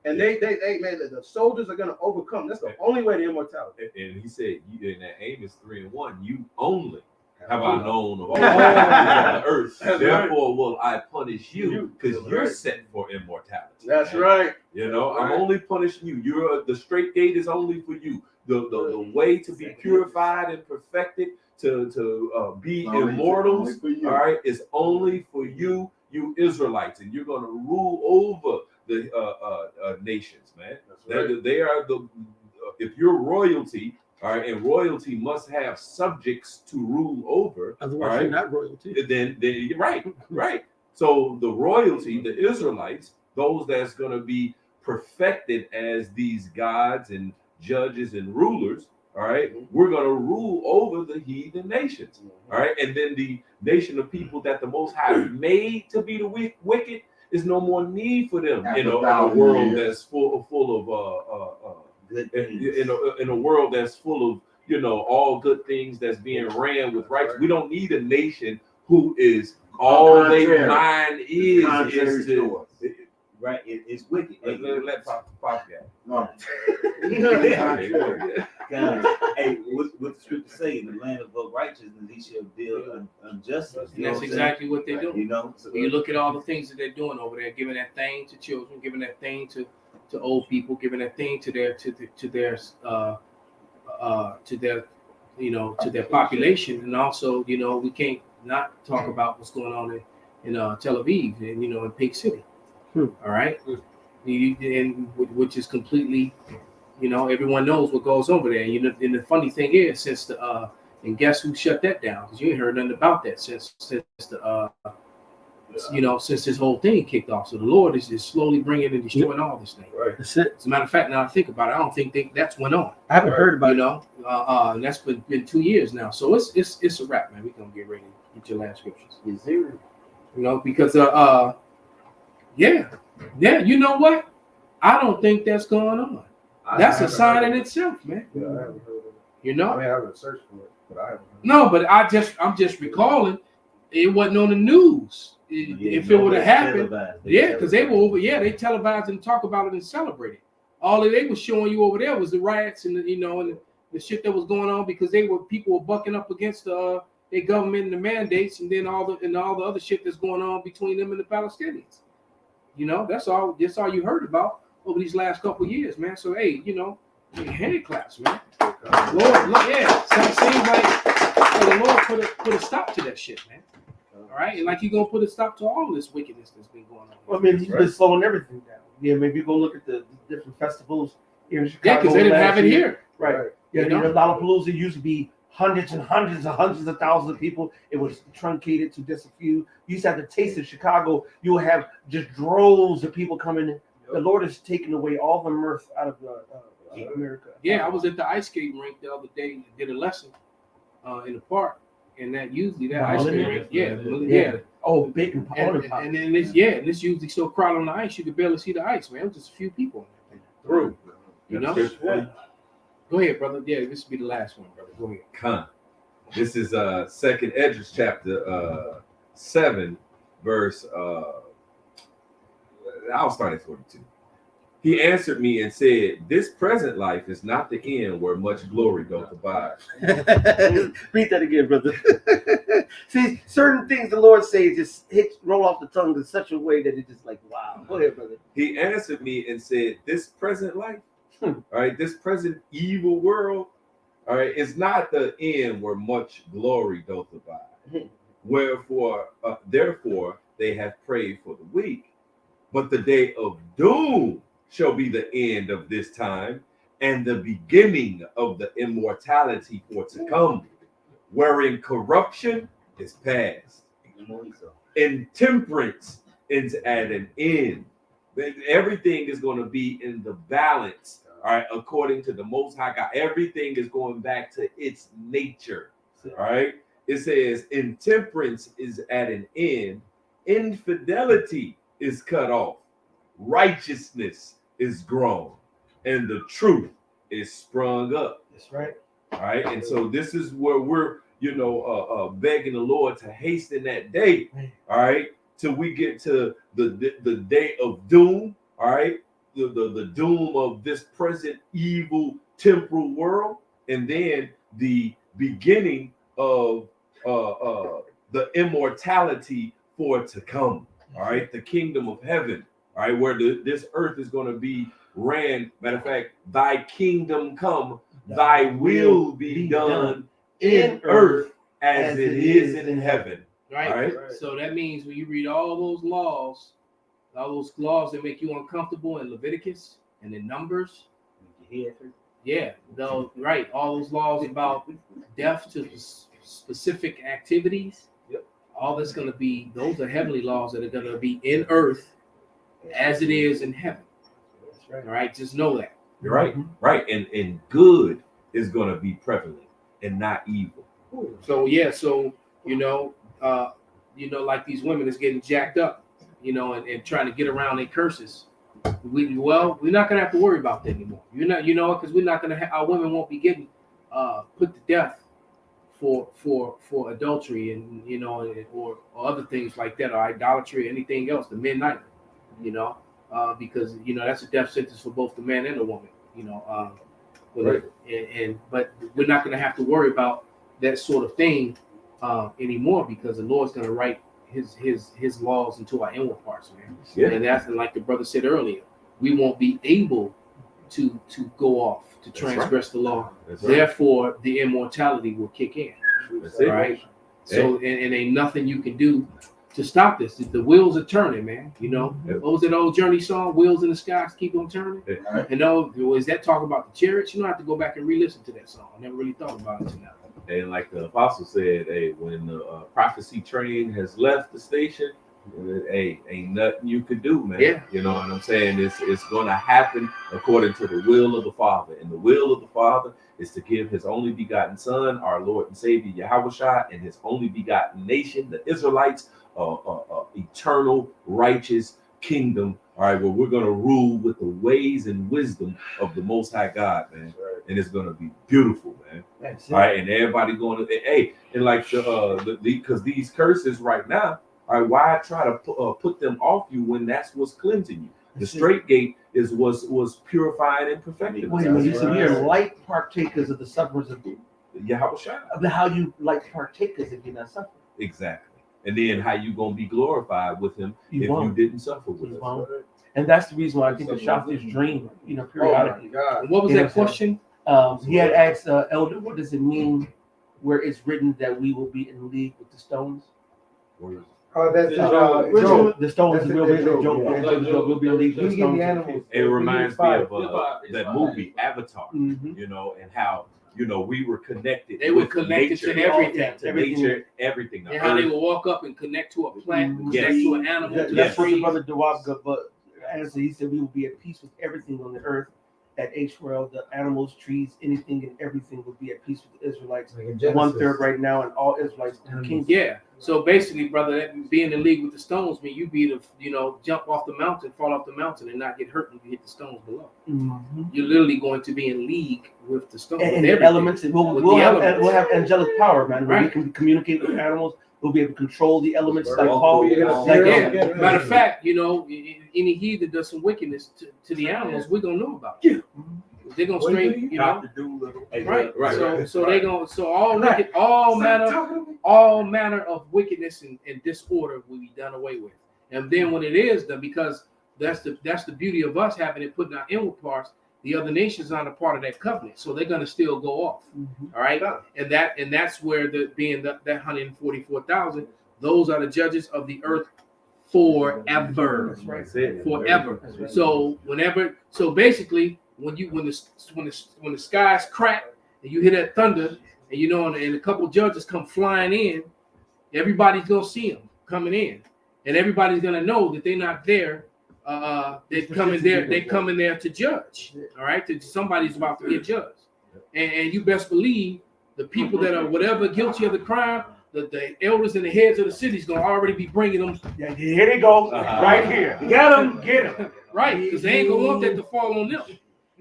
Speaker 10: And they man, the soldiers are gonna overcome. That's the only way to immortality.
Speaker 4: And he said, in that Amos 3:1, you only have I known of all the earth. Therefore will I punish you, because you're set for immortality.
Speaker 10: That's right.
Speaker 4: I'm only punishing you. The straight gate is only for you. The way to be purified and perfected, to be immortals, all right, is only for you Israelites, and you're gonna rule over the nations, man. Right. They are if you're royalty, all right, and royalty must have subjects to rule over.
Speaker 1: Otherwise, you're not royalty.
Speaker 4: Then you're right. So the royalty, the Israelites, those that's gonna be perfected as these gods and judges and rulers, all right, we're going to rule over the heathen nations, all right, and then the nation of people that the Most High made to be the wicked is no more need for them in a world that's full of in a world that's full of all good things that's being ran with rights. We don't need a nation who is all their mind is to
Speaker 6: right? It's wicked.
Speaker 4: Let Pop get.
Speaker 7: No.
Speaker 6: Hey, what the scripture say? In the land of righteousness, he shall deal unjustice.
Speaker 3: And that's exactly what they're doing.
Speaker 6: You know, so,
Speaker 3: You look at all the things that they're doing over there, giving that thing to children, giving that thing to old people, giving that thing to their to their population, and also we can't not talk about what's going on in Tel Aviv and in Pink City. All right, which is completely, everyone knows what goes over there. And the funny thing is, since and guess who shut that down? Because you ain't heard nothing about that since since this whole thing kicked off. So the Lord is just slowly bringing and destroying all this thing.
Speaker 1: Right. That's it.
Speaker 3: As a matter of fact, now I think about it, I don't think that's went on.
Speaker 1: I haven't heard about it.
Speaker 3: And that's been 2 years now. So it's a wrap, man. We're gonna get ready to get your last scriptures.
Speaker 1: Yes, sir.
Speaker 3: Because you know what? I don't think that's going on. That's a sign in itself, man.
Speaker 10: Yeah, I haven't heard of it. I mean, I haven't searched for it, but I haven't heard
Speaker 3: No, but I'm just recalling it wasn't on the news. If it would have happened, because they were over, they televised and talk about it and celebrate it. All that they were showing you over there was the riots and and the shit that was going on because people were bucking up against their government and the mandates, and then all the other shit that's going on between them and the Palestinians. That's all you heard about over these last couple of years, man. So hey, hand claps, man. Lord, so it seems like the Lord put a stop to that shit, man. All right, and like you're gonna put a stop to all this wickedness that's been going on.
Speaker 1: Well, I mean, he's been slowing everything down. Yeah, maybe you go look at the different festivals here in Chicago.
Speaker 3: Yeah, because they didn't have it here.
Speaker 1: Right. Yeah, Lollapalooza used to be hundreds and hundreds of thousands of people. It was truncated to just a few. You used to have the taste of Chicago. You will have just droves of people coming in. The Lord has taken away all the mirth out of America.
Speaker 3: Yeah, I was at the ice skating rink the other day and did a lesson in the park. And that usually that ice cream rink, yeah.
Speaker 1: Oh, big and
Speaker 3: then this usually so crowded on the ice you could barely see the ice, man. It was just a few people.
Speaker 4: Through.
Speaker 3: Go ahead, brother. Yeah, this will be the last one, brother. Go ahead.
Speaker 4: Con. This is 2nd Esdras chapter 7, verse I'll start at 42. He answered me and said, "This present life is not the end where much glory doth abide."
Speaker 1: Read that again, brother. See, certain things the Lord says just roll off the tongue in such a way that it's just like, wow. Go ahead, brother.
Speaker 4: He answered me and said, "This present life, all right, this present evil world, all right, is not the end where much glory doth abide. Wherefore, therefore, they have prayed for the weak, but the day of doom shall be the end of this time, and the beginning of the immortality for to come, wherein corruption is past, intemperance is at an end." Everything is going to be in the balance, all right, according to the Most High God. Everything is going back to its nature, all right. It says intemperance is at an end, infidelity is cut off, righteousness is grown, and the truth is sprung up.
Speaker 1: That's right.
Speaker 4: All right, and so this is where we're begging the Lord to hasten that day, all right, till we get to the day of doom, all right, the doom of this present evil temporal world, and then the beginning of the immortality for to come, all right, the kingdom of heaven, all right, where this earth is going to be ran. Matter of fact, thy kingdom come, thy will be done in earth as it is in heaven.
Speaker 3: Right. So that means when you read all those laws that make you uncomfortable in Leviticus and in Numbers, all those laws about death to specific activities, all that's going to be, those are heavenly laws that are going to be in earth as it is in heaven. That's right. All right, just know that.
Speaker 4: You're right, right, and good is going to be prevalent and not evil.
Speaker 3: So like these women is getting jacked up, and trying to get around their curses. We're not gonna have to worry about that anymore. Because we're not gonna our women won't be getting put to death for adultery and or other things like that, or idolatry, or anything else. The men neither. because that's a death sentence for both the man and the woman. But we're not going to have to worry about that sort of thing anymore, because the Lord's going to write his laws into our inward parts, man.
Speaker 4: Yeah.
Speaker 3: And that's, and like the brother said earlier, we won't be able to go off to transgress the law.
Speaker 4: That's right.
Speaker 3: Therefore, the immortality will kick in.
Speaker 4: That's it.
Speaker 3: Right. So and ain't nothing you can do to stop this. The wheels are turning, man. What was that old Journey song? Wheels in the skies keep on turning. Was that talking about the chariots? I have to go back and re-listen to that song. I never really thought about it tonight.
Speaker 4: And like the apostle said, when the prophecy train has left the station, ain't nothing you could do, man.
Speaker 3: Yeah.
Speaker 4: You know what I'm saying? It's going to happen according to the will of the Father. And the will of the Father is to give his only begotten Son, our Lord and Savior, Yahushua, and his only begotten nation, the Israelites, eternal, righteous kingdom. All right, where we're going to rule with the ways and wisdom of the Most High God, man. And it's going to be beautiful, man. All right, and everybody going to, and like because these curses right now, all right, why try to put them off you when that's what's cleansing you? The straight gate was purified and perfected.
Speaker 1: Wait a minute, you said we are light partakers of the sufferings of
Speaker 4: Yahushua.
Speaker 1: How you light partakers if you're not suffering?
Speaker 4: Exactly. And then how you gonna be glorified with him if you didn't suffer with us?
Speaker 1: And that's the reason why I think the Shafi's dream, periodically.
Speaker 3: And what was that question?
Speaker 1: He had asked Elder, what does it mean where it's written that we will be in league with the stones?
Speaker 2: That's
Speaker 1: Job. The stones will be
Speaker 2: Job.
Speaker 1: We'll be in league with the stones.
Speaker 4: It reminds me of that movie Avatar, and how we were connected.
Speaker 3: They were connected to everything.
Speaker 4: Nature, everything.
Speaker 3: And how they would walk up and connect to a plant, connect to an animal.
Speaker 1: That's what the brother Dawab answered. He said we will be at peace with everything on the earth. At H-World, the animals, trees, anything and everything will be at peace with the Israelites. 1/3 right now, and all Israelites in the kingdom. Yeah. So basically, brother, that being in league with the stones mean you be jump off the mountain, fall off the mountain, and not get hurt when you hit the stones below. You're literally going to be in league with the stones. And the elements, we'll have angelic power, man. Right. We can communicate with animals. We'll be able to control the elements like Paul.
Speaker 3: Matter of fact, any heathen does some wickedness to the animals, we're gonna know about it. They're gonna straight, right. So they gonna all manner of wickedness and disorder will be done away with. And then when it is done, because that's the beauty of us having it put in our inward parts, the other nations aren't a part of that covenant, so they're gonna still go off. All right, and that's where that 144,000, those are the judges of the earth forever.
Speaker 4: That's it.
Speaker 3: Forever. So basically, when the skies crack and you hear that thunder, and and a couple judges come flying in, everybody's gonna see them coming in, and everybody's gonna know that they're not there. They come in there to judge. All right, somebody's about to get judged, and you best believe the people that are whatever guilty of the crime, the elders and the heads of the city's gonna already be bringing them.
Speaker 1: Here they go, right here. Get them.
Speaker 3: Right, because they ain't gonna want that to fall on them.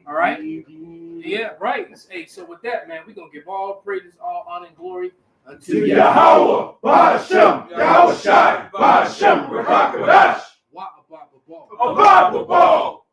Speaker 3: All right. Yeah, right. Hey, so with that, man, we're gonna give all praises, all honor and glory unto
Speaker 12: Yahweh, Ba'ashem, Yahushai, Ba'ashem, Rakadash.
Speaker 3: Wa Abba Ball.